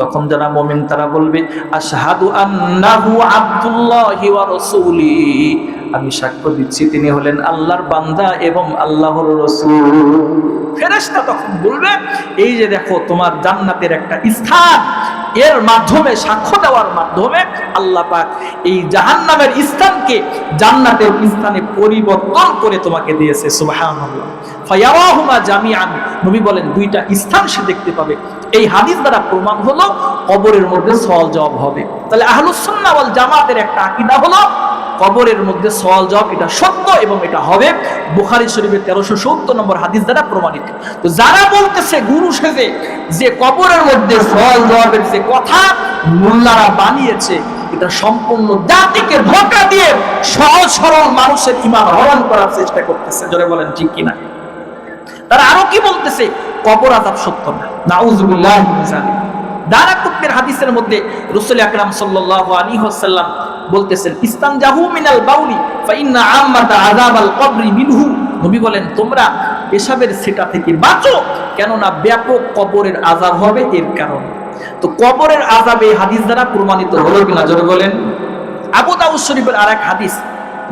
তখন যারা মুমিন তারা বলবে আশহাদু আন্নাহু আবদুল্লাহি ওয়া রাসূলি, আমি সাক্ষ্য দিচ্ছি তিনি হলেন আল্লাহর বান্দা এবং আল্লাহর রাসূল। ফেরেশতা তখন বলবে এই যে দেখো তোমার জান্নাতের একটা স্থান, এর মাধ্যমে সাক্ষ্য দেওয়ার মাধ্যমে আল্লাহ পাক এই জাহান্নামের স্থানকে জান্নাতের স্থানে পরিবর্তন করে তোমাকে দিয়েছে। সুবহানাল্লাহ। ফায়ারাহুমা জামিআন, নবী বলেন 2টা স্থান সে দেখতে পাবে। এই হাদিস দ্বারা প্রমাণ হলো কবরের মধ্যে সওয়াল জবাব হবে। তাহলে আহলুস সুন্নাহ ওয়াল জামাতের একটা আকীদা হলো কবরের মধ্যে সওয়াল জবাব এটা সত্য এবং এটা হবে। বুখারী শরীফের 1370 নম্বর হাদিস দ্বারা প্রমাণিত। তো যারা বলতেছে গুরু সেজে যে কবরের মধ্যে সওয়াল জবাবের যে কথা মোল্লারা বানিয়েছে, এটা সম্পূর্ণ জাতিকে ধোঁকা দিয়ে সহজ সরল মানুষের ঈমান হরণ করার চেষ্টা করতেছে। জোরে বলেন ঠিক কিনা? তারা আরো কি বলতেছে? কবর আযাব সত্য না। নাউযুবিল্লাহি মিন যালিক। দারাকুতনির হাদিসের মধ্যে রাসূল আকরাম সাল্লাল্লাহু আলাইহি ওয়াসাল্লাম বলতেছেন ইস্তানজাহু মিনাল বাউলি ফা ইন্না আম্মাতা আযাবাল কবরি মিনহু। নবী বলেন তোমরা পেশাবের সেটা থেকে বাঁচো, কেননা ব্যাপক কবরের আযাব হবে এর কারণে। তো কবরের আযাবে হাদিস দ্বারা প্রমাণিত হলো কিনা জোরে বলেন? আবু দাউদ শরীফের আরেক হাদিস,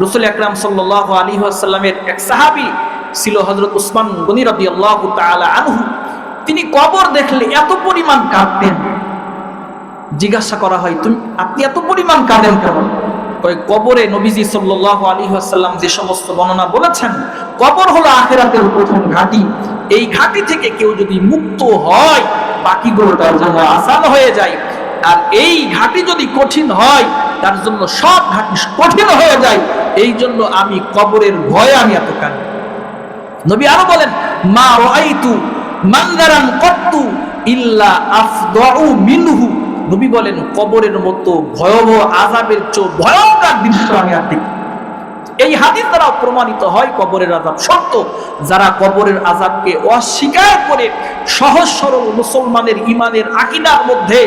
রাসূল আকরাম সাল্লাল্লাহু আলাইহি ওয়াসাল্লামের এক সাহাবী ছিল হযরত উসমান গনি রাদিয়াল্লাহু তাআলা আনহু। তিনি কবর দেখলে এত পরিমাণ কাঁদতেন। জিজ্ঞাসা করা হয় আপনি এত পরিমাণ কাঁদেন কেন? কবরে নবীজি সাল্লাল্লাহু আলাইহি ওয়াসাল্লাম যে সমস্ত বর্ণনা বলেছেন, কবর হলো আখিরাতের প্রথম ঘাঁটি। এই ঘাঁটি থেকে কেউ যদি মুক্ত হয় বাকিগুলো তার জন্য আসান হয়ে যায়, আর এই ঘাঁটি যদি কঠিন হয় তার জন্য সব ঘাঁটি কঠিন হয়ে যায়। এই জন্য আমি কবরের ভয়ে আমি এত কাঁদি। নবী আরো বলেন মা রাআইতু মানজারান কত্তু ইল্লা আফদাউ মিনহু। নবী বলেন কবরের মতো ভয়াবহ আযাবের চেয়ে ভয়ঙ্কর দৃশ্য আমি আর দেখি। এই হাদিস দ্বারা প্রমাণিত হয় কবরের আযাব সত্য। যারা কবরের আযাবকে অস্বীকার করে সহজ সরল মুসলমানের ঈমানের আকীদার মধ্যে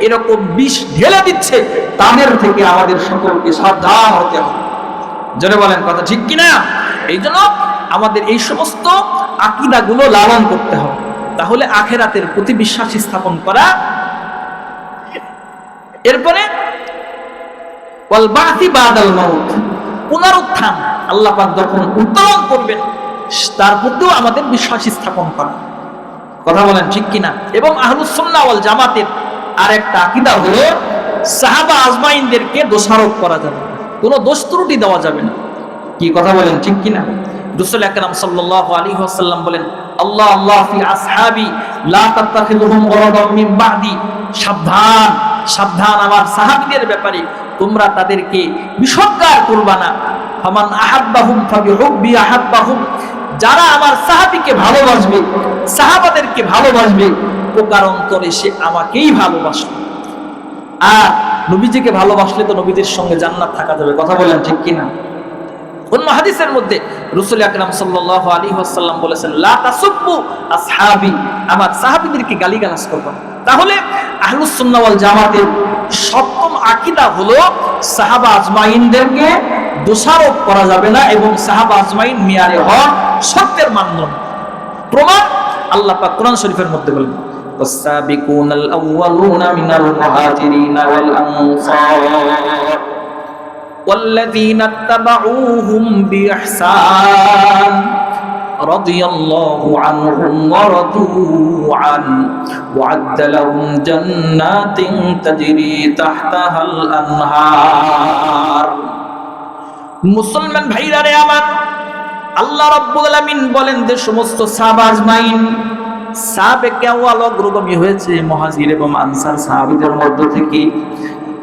এরকম বিষ ঢেলে দিচ্ছে, তাদের থেকে আমাদের সকলকে সাবধান হতে হবে। জোরে বলেন কথা ঠিক কিনা? এই জন্য আমাদের এই সমস্ত আকীদাগুলো লালন করতে হবে, তাহলে আখিরাতের প্রতি বিশ্বাস স্থাপন করা। এরপরে ওয়াল বা'থি বাদাল মাউত, পুনরুত্থান আল্লাহ পাক যখন উত্তোলন করবেন তার প্রতিও আমাদের বিশ্বাস স্থাপন করা। কথা বলেন ঠিক কিনা? এবং আহলুস সুন্নাহ ওয়াল জামাতের আরেকটা আকীদা হলো সাহাবা আজমাইনদেরকে দোষারোপ করা যাবে না, কোনো দোষ ত্রুটি দেওয়া যাবে না। কি কথা বলেন ঠিক কিনা? রাসূল আকরাম সাল্লাল্লাহু আলাইহি ওয়াসাল্লাম বলেন, আল্লাহ আল্লাহ ফি আসহাবি লা তাত্তাখিযুহুম গরাদাম মিন বা'দি, সাবধান সাবধান আমার সাহাবীদের ব্যাপারে, তোমরা তাদেরকে বিষোদ্গার করবা না। ফামান আহাব্বাহুম ফাবিহুব্বি আহাব্বাহুম, যারা আমার সাহাবীকে ভালোবাসবে, সাহাবাদেরকে ভালোবাসবে, প্রকার অন্তরে সে আমাকেই ভালোবাসবে। আর নবীজিকে ভালোবাসলে তো নবীদের সঙ্গে জান্নাত থাকা যাবে। কথা বলেন ঠিক কিনা? অন্য হাদিসের মধ্যে রাসূল আকরাম সাল্লাল্লাহু আলাইহি ওয়াসাল্লাম বলেছেন, লা তাসুব্বু আসহাবি, আমার সাহাবীদেরকে গালিগালাজ করবা না। তাহলে আহলুস সুন্নাহ ওয়াল জামাতের সপ্তম আকীদা হলো সাহাবা আজমাইনদেরকে দোষারোপ করা যাবে না এবং সাহাবা আজমাইন মিয়ারে হক, সত্যের মানদণ্ড। প্রমাণ আল্লাহ পাক কোরআন শরীফের মধ্যে বলেন, والسابقون الأولون من المهاجرين والأنصار والذين اتبعوهم بإحسان رضي الله عنهم ورضوا عنه وأعد لهم جنات تجري تحتها الأنهار। মুসলমান ভাইরা রে আমার, আল্লাহ রাব্বুল আলামিন বলেন যে সমস্ত সাহাবা আজমাইন, সাহাবে আউয়াল অগ্রগামী হয়েছে মুহাজির এবং আনসার সাহাবীদের মধ্য থেকে,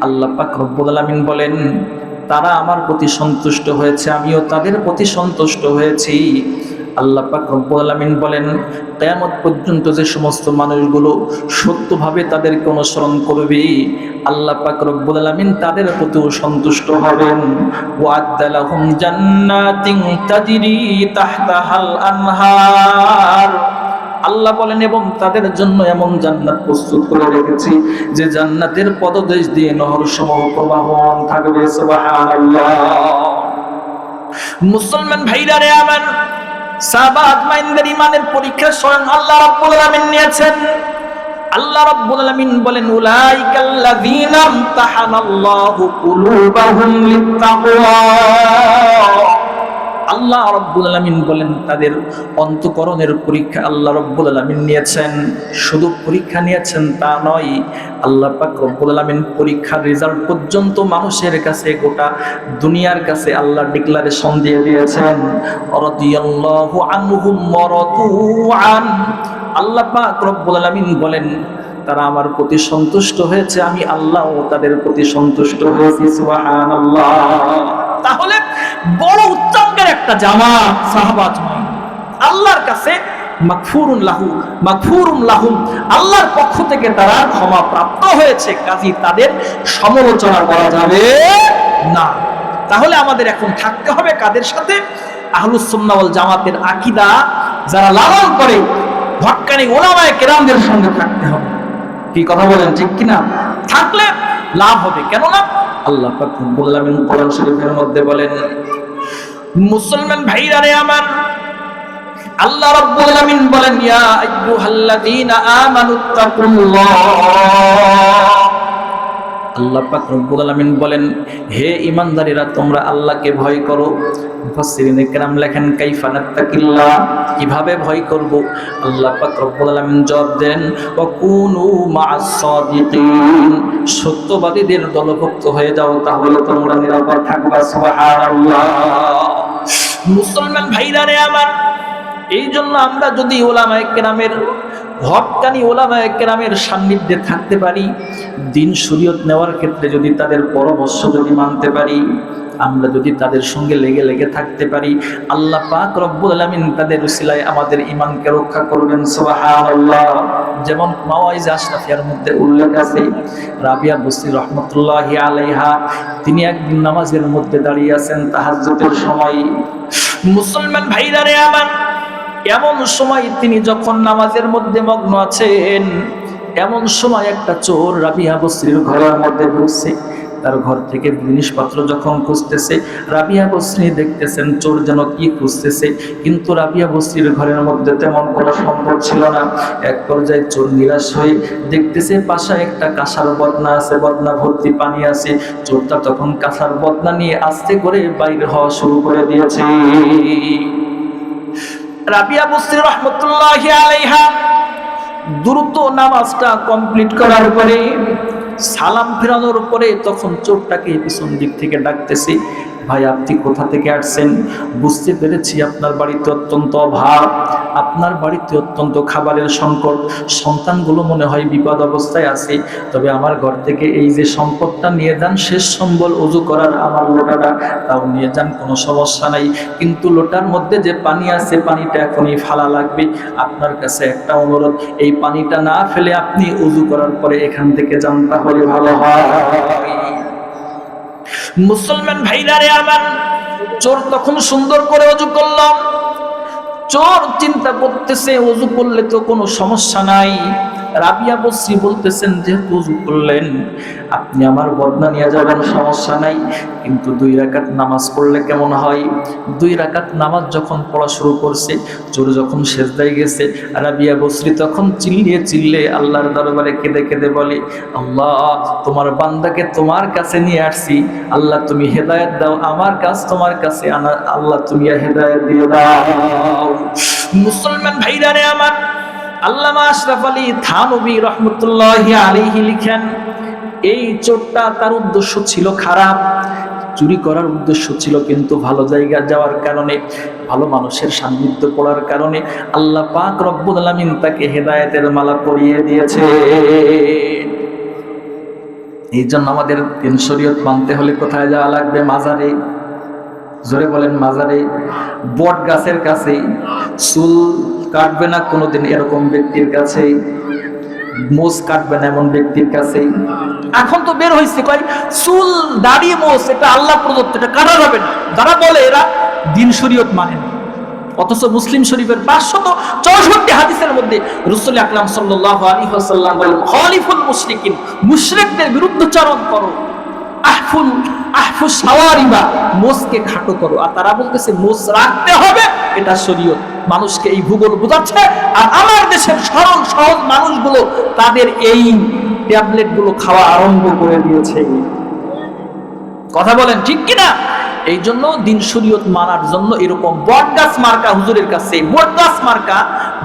আল্লাহ পাক রব্বুল আলামিন বলেন তারা আমার প্রতি সন্তুষ্ট হয়েছে, আমিও তাদের প্রতি সন্তুষ্ট হয়েছি। আল্লাহ পাক রব্বুল আলামিন বলেন কিয়ামত পর্যন্ত যে সমস্ত মানুষগুলো সত্যভাবে তাদেরকে অনুসরণ করবে, আল্লাহ পাক রব্বুল আলামিন তাদের প্রতিও সন্তুষ্ট হবেন। ওয়া'আদ্দা লাহুম জান্নাতিন তাজরি তাহতাহাল আনহার, আল্লাহ বলেন এবং তাদের জন্য এমন জান্নাত প্রস্তুত করে রেখেছি যে জান্নাতের পদদেশ দিয়ে নহরসমূহ প্রবাহমান থাকবে। সুবহানাল্লাহ। মুসলমান ভাইরা রে আমার, সাহাবা আজমাইনদের ঈমানের পরীক্ষা স্বয়ং আল্লাহ রাব্বুল আলামিন নিয়েছেন। আল্লাহ রাব্বুল আলামিন বলেন, উলাইকাল্লাযীনা ইমতাহানাল্লাহু কুলুবাহুম লিত্তাকওয়া, আল্লাহ রাব্বুল আলামিন বলেন তাদের অন্তঃকরণের পরীক্ষা আল্লাহ রাব্বুল আলামিন নিয়েছেন। শুধু পরীক্ষা নিয়েছেন তা নয়, আল্লাহ পাক রব্বুল আলামিন পরীক্ষার রেজাল্ট পর্যন্ত মানুষের কাছে, গোটা দুনিয়ার কাছে আল্লাহ ডিক্লারেশন দিয়ে দিয়েছেন, রাদিয়াল্লাহু আনহুম ওয়া রাদু আন, আল্লাহ পাক রব্বুল আলামিন বলেন তারা আমার প্রতি সন্তুষ্ট হয়েছে, আমি আল্লাহও তাদের প্রতি সন্তুষ্ট হয়েছি। সুবহানাল্লাহ। তাহলে বড় উচ্চাঙ্গের একটা জামাত সাহাবা আজমাইন, আল্লাহর কাছে মাগফুরুন লাহু মাগফুরুন লাহুম, আল্লাহর পক্ষ থেকে তারা ক্ষমা প্রাপ্ত হয়েছে, কাজী তাদের সমালোচনা করা যাবে না। তাহলে আমাদের এখন থাকতে হবে কাদের সাথে? আহলুস সুন্নাহ ওয়াল জামাতের আকীদা যারা লালন করে হক্কানি উলামায়ে কেরামদের সঙ্গে থাকতে হবে। কি কথা বলেন ঠিক কিনা? থাকলে লাভ হবে। কেননা আল্লাহ পাক রব্বুল আলামিন কোরআন শরীফের মধ্যে বলেন, মুসলমান ভাইরা রে আমার, আল্লাহ রাব্বুল আলামিন বলেন, ইয়া আইয়ুহাল্লাযীনা আমানুত্তাকুল্লাহ, আল্লাহ পাক রব্বুল আলামিন বলেন হে ঈমানদারেরা তোমরা আল্লাহকে ভয় করো। মুফাসসিরিনে কেরাম লেখেন কাইফা নাত্তাকিল্লাহ, কিভাবে ভয় করব? আল্লাহ পাক রব্বুল আলামিন জবাব দেন, ওয়া কুনু মা'আস সাদিকিন, সত্যবাদীদের দলভুক্ত হয়ে যাও, তাহলে তোমরা নিরাপদ থাকবা। সুবহানাল্লাহ। মুসলমান ভাইরা রে আমার, এই জন্য আমরা যদি উলামায়ে কেরামের, হক্কানি উলামায়ে কেরামের সান্নিধ্যে থাকতে পারি, দিন শরীয়ত নেওয়ার ক্ষেত্রে যদি তাদের পরামর্শ যদি মানতে পারি, আমরা যদি তাদের সঙ্গে লেগে লেগে থাকতে পারি, আল্লাহ পাক রব্বুল আলামিন তাদের উসিলায় আমাদের ঈমানকে রক্ষা করবেন। সুবহানাল্লাহ। যেমন মাওয়াইজ আশরাফিয়ার মধ্যে উল্লেখ আছে, রাবিয়া বসরি রহমাতুল্লাহি আলাইহা তিনি একদিন নামাজের মধ্যে দাঁড়িয়ে আছেন তাহাজ্জুদের সময়। মুসলমান ভাইরা রে আমার, এমন সময় তিনি যখন নামাজের মধ্যে মগ্ন আছেন, এমন সময় একটা চোর রাবিয়া বসরির ঘরের মধ্যে ঢুকছে। তার ঘর থেকে জিনিসপত্র যখন খুঁজতেছে, রাবিয়া বসরি দেখতেছেন চোর যেন কি খুঁজতেছে, কিন্তু রাবিয়া বসরির ঘরের মধ্যে তেমন কোনো সম্পদ ছিল না। এক পর্যায়ে চোর নিরাশ হয়ে দেখতেছে পাশে একটা কাঁসার বদনা আছে, বদনা ভর্তি পানি আছে। চোরটা তখন কাঁসার বদনা নিয়ে আস্তে করে বাইরে হওয়া শুরু করে দিয়েছে। রাবিয়া বসরি রহমতুল্লাহি আলাইহা দ্রুত নামাজটা কমপ্লিট করার পরে, সালাম ফেরানোর পরে তখন চোরটাকে পিছন দিক থেকে ডাকতেছে, ভাই আপনি কোথা থেকে আসছেন? বুঝতে পেরেছি আপনার বাড়িতে অত্যন্ত অভাব, আপনার বাড়িতে অত্যন্ত খাবারের সংকট, সন্তানগুলো মনে হয় বিপদ অবস্থায় আছে। তবে আমার ঘর থেকে এই যে সম্পদটা নিয়ে যান, শেষ সম্বল ওযু করার আমার লোটাটা, তাও নিয়ে যান, কোনো সমস্যা নাই। কিন্তু লোটার মধ্যে যে পানি আছে, পানিটা এখনই ফালা লাগবে। আপনার কাছে একটা অনুরোধ, এই পানিটা না ফেলে আপনি ওযু করার পরে এখান থেকে যান, তাহলে ভালো হয়। মুসলমান ভাইরা রে আমার, চোর তখন সুন্দর করে ওযু করল। চোর চিন্তা করতেছে ওযু করলে তো কোনো সমস্যা নাই। রাবিয়া বসরি বলতেছেন, যেহেতু ওযু করলেন আপনি আমার বদনা নিয়ে যাবেন, সমস্যা নাই, কিন্তু 2 রাকাত নামাজ পড়লে কেমন হয়? 2 রাকাত নামাজ যখন পড়া শুরু করছে, চোর যখন সেজদায় গেছে, রাবিয়া বসরি তখন চিল্লিয়ে চিল্লিয়ে আল্লাহর দরবারে কেঁদে কেঁদে বলে, আল্লাহ তোমার বান্দাকে তোমার কাছে নিয়ে আসছি, আল্লাহ তুমি হেদায়েত দাও, আমার কাজ তোমার কাছে আনা, আল্লাহ তুমি হেদায়েত দিয়ে দাও। মুসলমান ভাইরা রে আমার, আল্লামা আশরাফ আলী থানভী রহমতুল্লাহি আলাইহি লিখেন, এই চোরটা তার উদ্দেশ্য ছিল খারাপ, চুরি করার উদ্দেশ্য ছিল, কিন্তু ভালো জায়গা যাওয়ার কারণে, ভালো মানুষের সান্নিধ্য পড়ার কারণে আল্লাহ পাক রব্বুল আলামিন তাকে হেদায়েতের মালা পরিয়ে দিয়েছে। এই জন্য আমাদের দিন শরীয়ত মানতে হলে কোথায় যাওয়া লাগবে? মাজারে। জোরে বলেন মাজারে। বট গাছের কাছে। চুল কাটবে না কোনোদিন এরকম ব্যক্তির কাছে, মোজ কাটবে না এমন ব্যক্তির কাছে। এখন তো বের হয়েছে কয় চুল দাড়ি মোজ এটা আল্লাহ প্রদত্ত, এটা কাটা যাবে না। যারা বলে এরা দিন শরীয়ত মানে না। অথচ মুসলিম শরীফের 564 হাদিসের মধ্যে রাসূল আকরাম সাল্লাল্লাহু আলাইহি ওয়াসাল্লাম বলেন, খালিফুল মুশরিকিন, মুশরিকদের বিরুদ্ধাচরণ করো, আহফুস শাওয়ারিবা, মোজকে খাটো করো। আর তারা বলতেছে মোজ রাখতে হবে, এটা শরীয়ত। মানুষকে এই ভূগোল বোঝাচ্ছে। আর আমার দেশের সরল সহজ মানুষগুলো তাদের এই ট্যাবলেট গুলো খাওয়া আরম্ভ করে দিয়েছে। কথা বলেন ঠিক কিনা? এই জন্য দিন শরীয়ত মানার জন্য এরকম বটগাছ মার্কা হুজুরের কাছে, বটগাছ মার্কা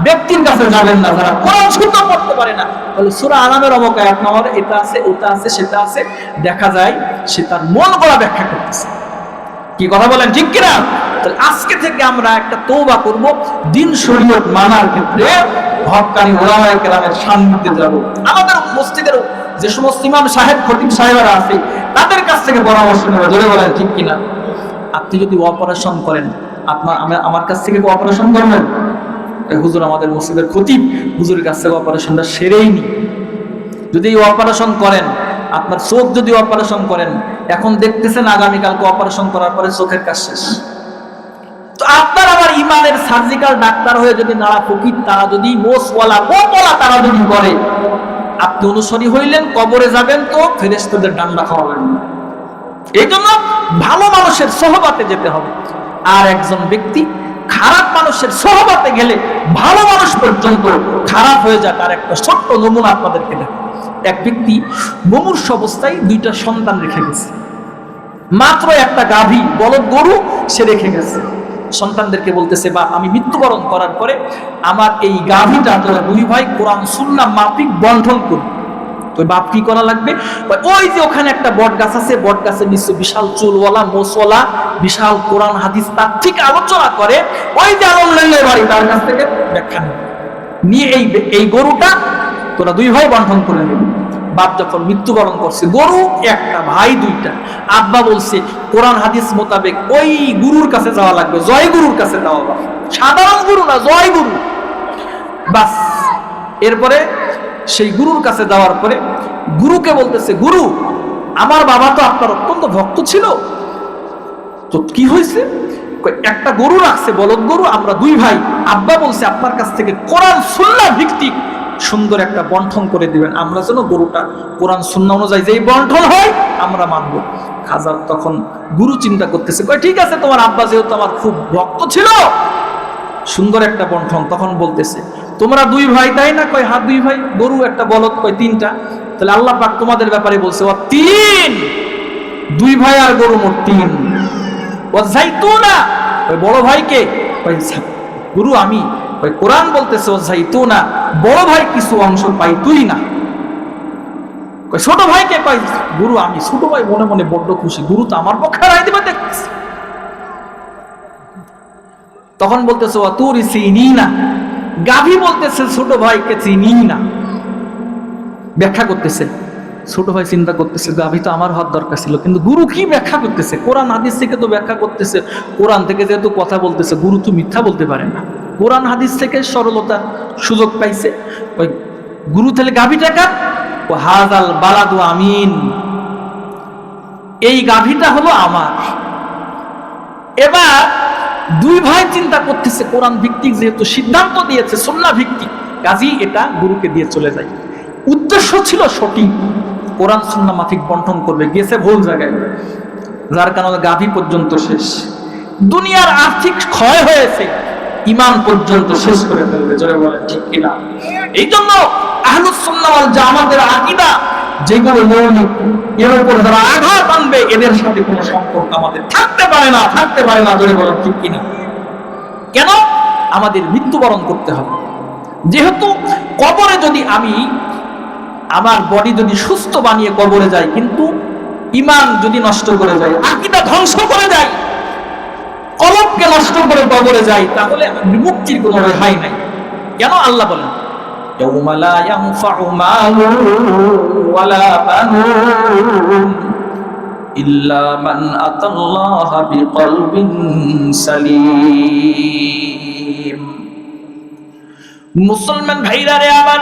ব্যক্তির কাছে যাবেন না, যারা কোরআন শুদ্ধ পড়তে পারে না। বলে সূরা আনামের অমুক আয়াত নম্বর এটা আছে, ওটা আছে, সেটা আছে, দেখা যায় সে তার মন গড়া ব্যাখ্যা করতেছে। কি কথা বলেন ঠিক কিনা? তাহলে আজকে থেকে আমরা একটা তওবা করব, দিন শরীয়ত মানার ক্ষেত্রে হক্কানি উলামায়ে কেরামের সান্নিধ্যে যাব। আমাদের মসজিদের যে সমস্ত ইমাম সাহেব, খতিব সাহেবরা আছে, তাদের কাছ থেকে পরামর্শ নেব। জোরে বলেন ঠিক কিনা? আপনি যদি অপারেশন করেন, আমার কাছ থেকে অপারেশন করবেন? হুজুর আমাদের মসজিদের খতিব, হুজুরের কাছ থেকে অপারেশনটা সেরেই নি। যদি অপারেশন করেন, আপনার চোখ যদি অপারেশন করেন, এখন দেখতেছেন আগামীকালকে অপারেশন করার পরে চোখের কাজ শেষ। তো আপনার আমার ইমানের সার্জিক্যাল ডাক্তার হয়ে যদি নাড়া ফকির তারা যদি মোসওয়ালা বোমওয়ালা তারা যদি করে, আপনি অনুসরী হইলেন, কবরে যাবেন তো ফেরেশতাদের ডান্ডা খাওয়াবেন। এই জন্য ভালো মানুষের সোহবাতে যেতে হবে। আর একজন ব্যক্তি খারাপ মানুষের সোহবাতে গেলে ভালো মানুষ পর্যন্ত খারাপ হয়ে যায়। তার একটা ছোট্ট নমুনা আপনাদেরকে দেখো। এক ব্যক্তি মুমূর্ষু অবস্থায় 2টা সন্তান রেখে গেছে, মাত্র একটা গাভী বলদ গরু সে রেখে গেছে। সন্তানদেরকে বলতেছে, বাপ আমি মৃত্যুবরণ করার পরে আমার এই গাভীটা তোরা 2 ভাই কোরআন সুন্নাহ মাফিক বন্টন করবে। তো বাপ কি করা লাগবে? ওই যে ওখানে একটা বট গাছ আছে, বট গাছের নিচে বিশাল চুলওয়ালা মোসওয়ালা বিশাল কোরআন হাদিস তার ঠিক আলোচনা করে, ওই যে আলমলের বাড়ি তার কাছ থেকে ব্যাখ্যা নিয়ে এই গরুটা তোরা 2 ভাই বন্টন করে নেবে। বাপ যখন মৃত্যুবরণ করছে, গরু একটা, ভাই 2টা। আব্বা বলছে কোরআন হাদিস মোতাবেক ওই গুরুর কাছে যাওয়া লাগবে, জয় গুরুর কাছে যাওয়া, সাধারণ গুরু না, জয় গুরু। বাস এরপরে সেই গুরুর কাছে যাওয়ার পরে গুরুকে বলতেছে, গুরু আমার বাবা তো আপনার অত্যন্ত ভক্ত ছিল, তো কি হয়েছে? একটা গরু রাখছে, বলদ গরু, আমরা 2 ভাই, আব্বা বলছে আপনার কাছ থেকে কোরআন সুন্নাহ ভিত্তিক সুন্দর একটা বন্টন করে দিবেন, আমরা যেন গরুটা কোরআন সুন্নাহ অনুযায়ী যেই বন্টন হয় আমরা মানবো। খাজা তখন গুরু চিন্তা করতেছে, কয় ঠিক আছে, তোমার আব্বা যেহেতু আমার খুব ভক্ত ছিল, সুন্দর একটা বন্টন। তখন বলতেছে, তোমরা 2 ভাই তাই না? কয় হ্যাঁ 2 ভাই। গরু একটা বলদ, কয় 3টা। তাহলে আল্লাহ পাক তোমাদের ব্যাপারে বলছে ও 3, 2 ভাই আর গরু মোট 3। ও যাইতুনা, কয় বড় ভাইকে? কয় গুরু আমি। কয় কোরআন বলতেছে ও যাইতুনা, বড় ভাই কিছু অংশ পাই, তুই না। কয় ছোট ভাইকে? কয় গুরু আমি। ছোট ভাই মনে মনে বড্ড খুশি, গুরু তো আমার পক্ষে রায় দিবে দেখতেছি। তখন বলতেছে ও তুর চিনি না, গাভী বলতেছে ছোট ভাইকে চিনি না। ব্যাখ্যা করতেছে, ছোট ভাই চিন্তা করতেছে গাভী তো আমার হওয়ার দরকার ছিল, কিন্তু গুরু কি ব্যাখ্যা করতেছে? কোরআন হাদিস থেকে তো ব্যাখ্যা করতেছে, কোরআন থেকে যেহেতু কথা বলতেছে, গুরু তো মিথ্যা বলতে পারে না। কোরআন হাদিস থেকে সরলতার সুযোগ পাইছে। ওই গুরু তাহলে গাভীটা কার? ও হাজাল বালাদু আমিন, এই গাভীটা হলো আমার। এবার 2 ভাই চিন্তা করতেছে, কোরআন ভিত্তিক যেহেতু সিদ্ধান্ত দিয়েছে, সুন্নাহ ভিত্তিক, কাজী এটা গুরুকে দিয়ে চলে যায়। উদ্দেশ্য ছিল সঠিক, কোরআন সুন্নাহ মাফিক বন্টন করবে, গেছে ভুল জায়গায়, যার কারণে গাভী পর্যন্ত শেষ। দুনিয়ার আর্থিক ক্ষয় হয়েছে, ঈমান পর্যন্ত শেষ করে ফেলবে। জোরে বলেন ঠিক কিনা? এই জন্য আহলুস সুন্নাহ ওয়াল জামাতের আকীদা যেগুলো মৌলিক, এর উপর যারা আঘাত আনবে এদের সাথে কোনো সম্পর্ক আমাদের থাকতে পারে না, থাকতে পারে না। জোরে বলেন ঠিক কিনা? কেন? আমাদের মৃত্যুবরণ করতে হবে। যেহেতু কবরে যদি আমি আমার বডি যদি সুস্থ বানিয়ে কবরে যাই, কিন্তু ঈমান যদি নষ্ট করে যায়, আকীদা ধ্বংস করে যায়, কলবকে নষ্ট করে কবরে যাই, তাহলে মুক্তির কোনো রেহাই নাই। কেন? আল্লাহ বলেন ইয়াউমা লা ইয়ানফাউ মালুন ওয়ালা বানুন ইল্লা মান আতাল্লাহা বিকলবিন সালিম। মুসলমান ভাইরা রে আমার,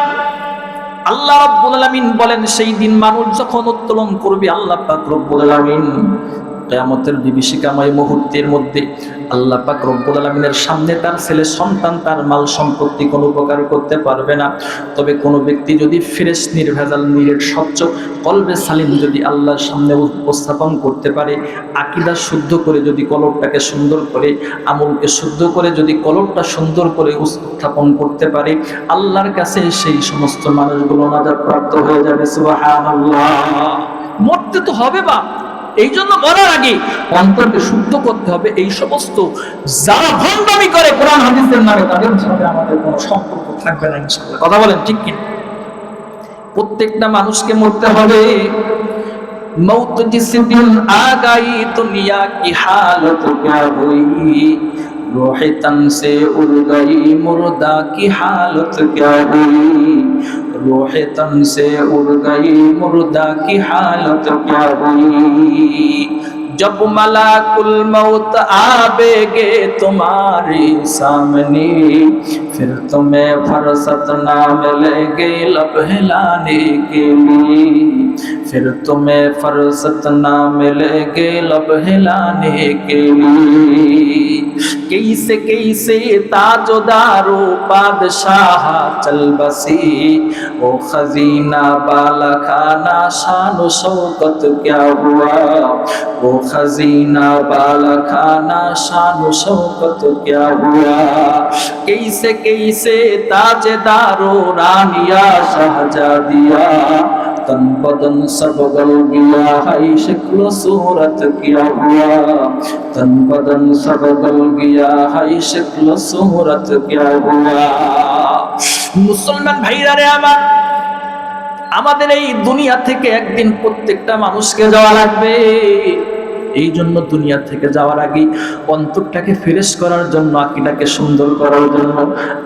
আল্লাহ রাব্বুল আলামিন বলেন সেই দিন মানুষ যখন উত্তোলন করবে, আল্লাহ পাক রব্বুল আলামিন কিয়ামতের বিভীষিকাময় মুহূর্তের মধ্যে আল্লাহ পাক রব্বুল আলামিনের সামনে তার ছেলে সন্তান, তার মাল সম্পত্তি কোনো উপকার করতে পারবে না। তবে কোনো ব্যক্তি যদি ফ্রেশ, নির্ভেজাল, নিরেট, স্বচ্ছ, কলবে সালিম যদি আল্লাহর সামনে উপস্থাপন করতে পারে, আকীদা শুদ্ধ করে যদি কলবটাকে সুন্দর করে, আমলকে শুদ্ধ করে যদি কলবটা সুন্দর করে উত্থাপন করতে পারে, আল্লাহর কাছে সেই সমস্ত মানুষগুলো নাজাত প্রাপ্ত হয়ে যাবে। সুবহানাল্লাহ। মরতে তো হবে বা, এই জন্য মরার আগে অন্তরকে শুদ্ধ করতে হবে। এই সমস্ত যারা ভণ্ডামি করে কোরআন হাদিসের নামে, তাদের সাথে আমাদের কোনো সম্পর্ক থাকবে না ইনশাআল্লাহ। কথা বলেন ঠিক কি? প্রত্যেকটা মানুষকে মরতে হবে। मौत जिस दिन आ गई दुनिया की हालत क्या हुई, रूह तन से उड़ गई मुर्दा की हालत क्या हुई, रूह तन से उड़ गई मुर्दा की हालत क्या हुई। जब मलाकुल मौत आवेगे तुम्हारे सामने, फिर तुम्हें फरसत ना मिलेगी लब हिलाने के लिए, फिर तुम्हें फरसत ना मिलेगी लब हिलाने के लिए। कैसे कैसे ताजदारो बादशाह चल बसी, ओ खजीना बाला खाना शान शौकत क्या हुआ, ओ खजीना बाला खाना शान शौकत क्या हुआ। कैसे कैसे ताजदारो रानिया शहजादिया, तन बदन सब गल गया है शक्ल सूरत क्या हुआ, तन बदन सब गल गया है शक्ल सूरत क्या हुआ। মুসলমান ভাইরা রে আমার, আমাদের এই দুনিয়া থেকে একদিন প্রত্যেকটা মানুষকে যাওয়া লাগবে। এই জন্য দুনিয়া থেকে যাওয়ার আগে অন্তরটাকে ফ্রেশ করার জন্য, আকীদাকে সুন্দর করার জন্য,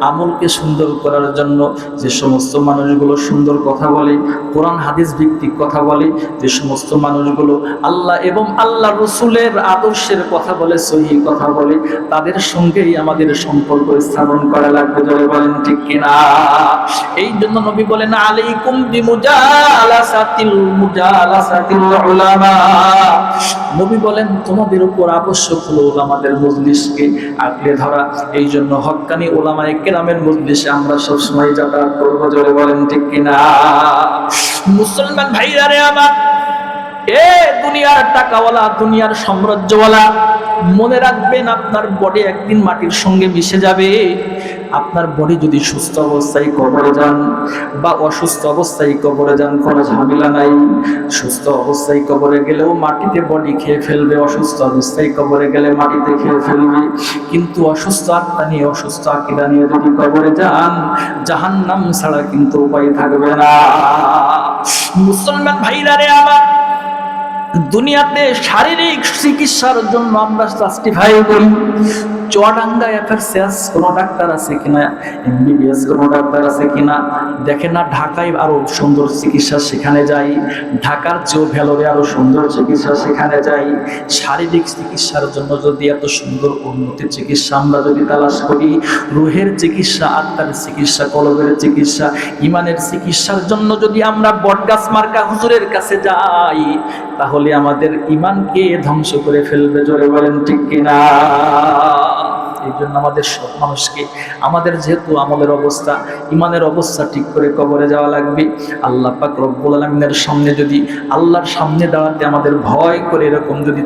আমলকে সুন্দর করার জন্য, যে সমস্ত মানুষগুলো সুন্দর কথা বলে, কোরআন হাদিস ভিত্তিক কথা বলে, যে সমস্ত মানুষগুলো আল্লাহ এবং আল্লাহ রসুলের আদর্শের কথা বলে, সহিহ কথা বলে, তাদের সঙ্গেই আমাদের সম্পর্ক স্থাপন করা লাগবে। যারা বলেন ঠিক কিনা? এই জন্য নবী বলেন আলাইকুম বিমুজালাসাতিল উলামা। নবী আপনি বলেন তোমাদের উপর আবশ্যক হলো ওলামাদের মজলিসকে আঁকড়ে ধরা। এই জন্য হক্কানি ওলামায়ে কেরামের মজলিসে আমরা সবসময় যাতায়াত করবো, জোরে বলেন ঠিক কিনা? মুসলমান ভাইরা রে আমার, এ দুনিয়ার টাকাওয়ালা, দুনিয়ার সাম্রাজ্যওয়ালা, মনে রাখবেন আপনার বডি একদিন মাটির সঙ্গে মিশে যাবে। আপনার বডি যদি সুস্থ অবস্থায় কবরে যান বা অসুস্থ অবস্থায় কবরে যান, কোনো ঝামেলা নাই। সুস্থ অবস্থায় কবরে গেলেও মাটিতে বডি খেয়ে ফেলবে, অসুস্থ অবস্থায় কবরে গেলে মাটিতে খেয়ে ফেলবে। কিন্তু অসুস্থ আত্মা নিয়ে, অসুস্থ আকীদা নিয়ে যদি কবরে যান, জাহান্নাম ছাড়া কিন্তু উপায় থাকবে না। মুসলমান ভাইরা রে আমার, দুনিয়াতে শারীরিক চিকিৎসার জন্য আমরা জাস্টিফাই করি। চুয়াডাঙ্গা এফআরসিএস কোনো ডাক্তার আছে কিনা, এমবিবিএস কোনো ডাক্তার আছে কিনা দেখে না। ঢাকায় আরো সুন্দর চিকিৎসা সেখানে যাই, ঢাকার চেয়েও ভেলোরে আরো সুন্দর চিকিৎসা সেখানে যাই। শারীরিক চিকিৎসার জন্য যদি এত সুন্দর উন্নতির চিকিৎসা আমরা যদি তালাশ করি, রুহের চিকিৎসা, আত্মার চিকিৎসা, কলবের চিকিৎসা, ইমানের চিকিৎসার জন্য যদি আমরা বটগাছ মার্কা হুজুরের কাছে যাই, তাহলে আমাদের ইমানকে ধ্বংস করে ফেলবে, জোরে বলেন ঠিক কিনা? এই জন্য আমাদের সব মানুষকে, আমাদের যেহেতু আমলের অবস্থা, ইমানের অবস্থা ঠিক করে কবরে যাওয়া লাগবে। আল্লাহ পাক রব্বুল আলামিনের সামনে যদি, আল্লাহর সামনে দাঁড়াতে আমাদের ভয় করে এরকম যদি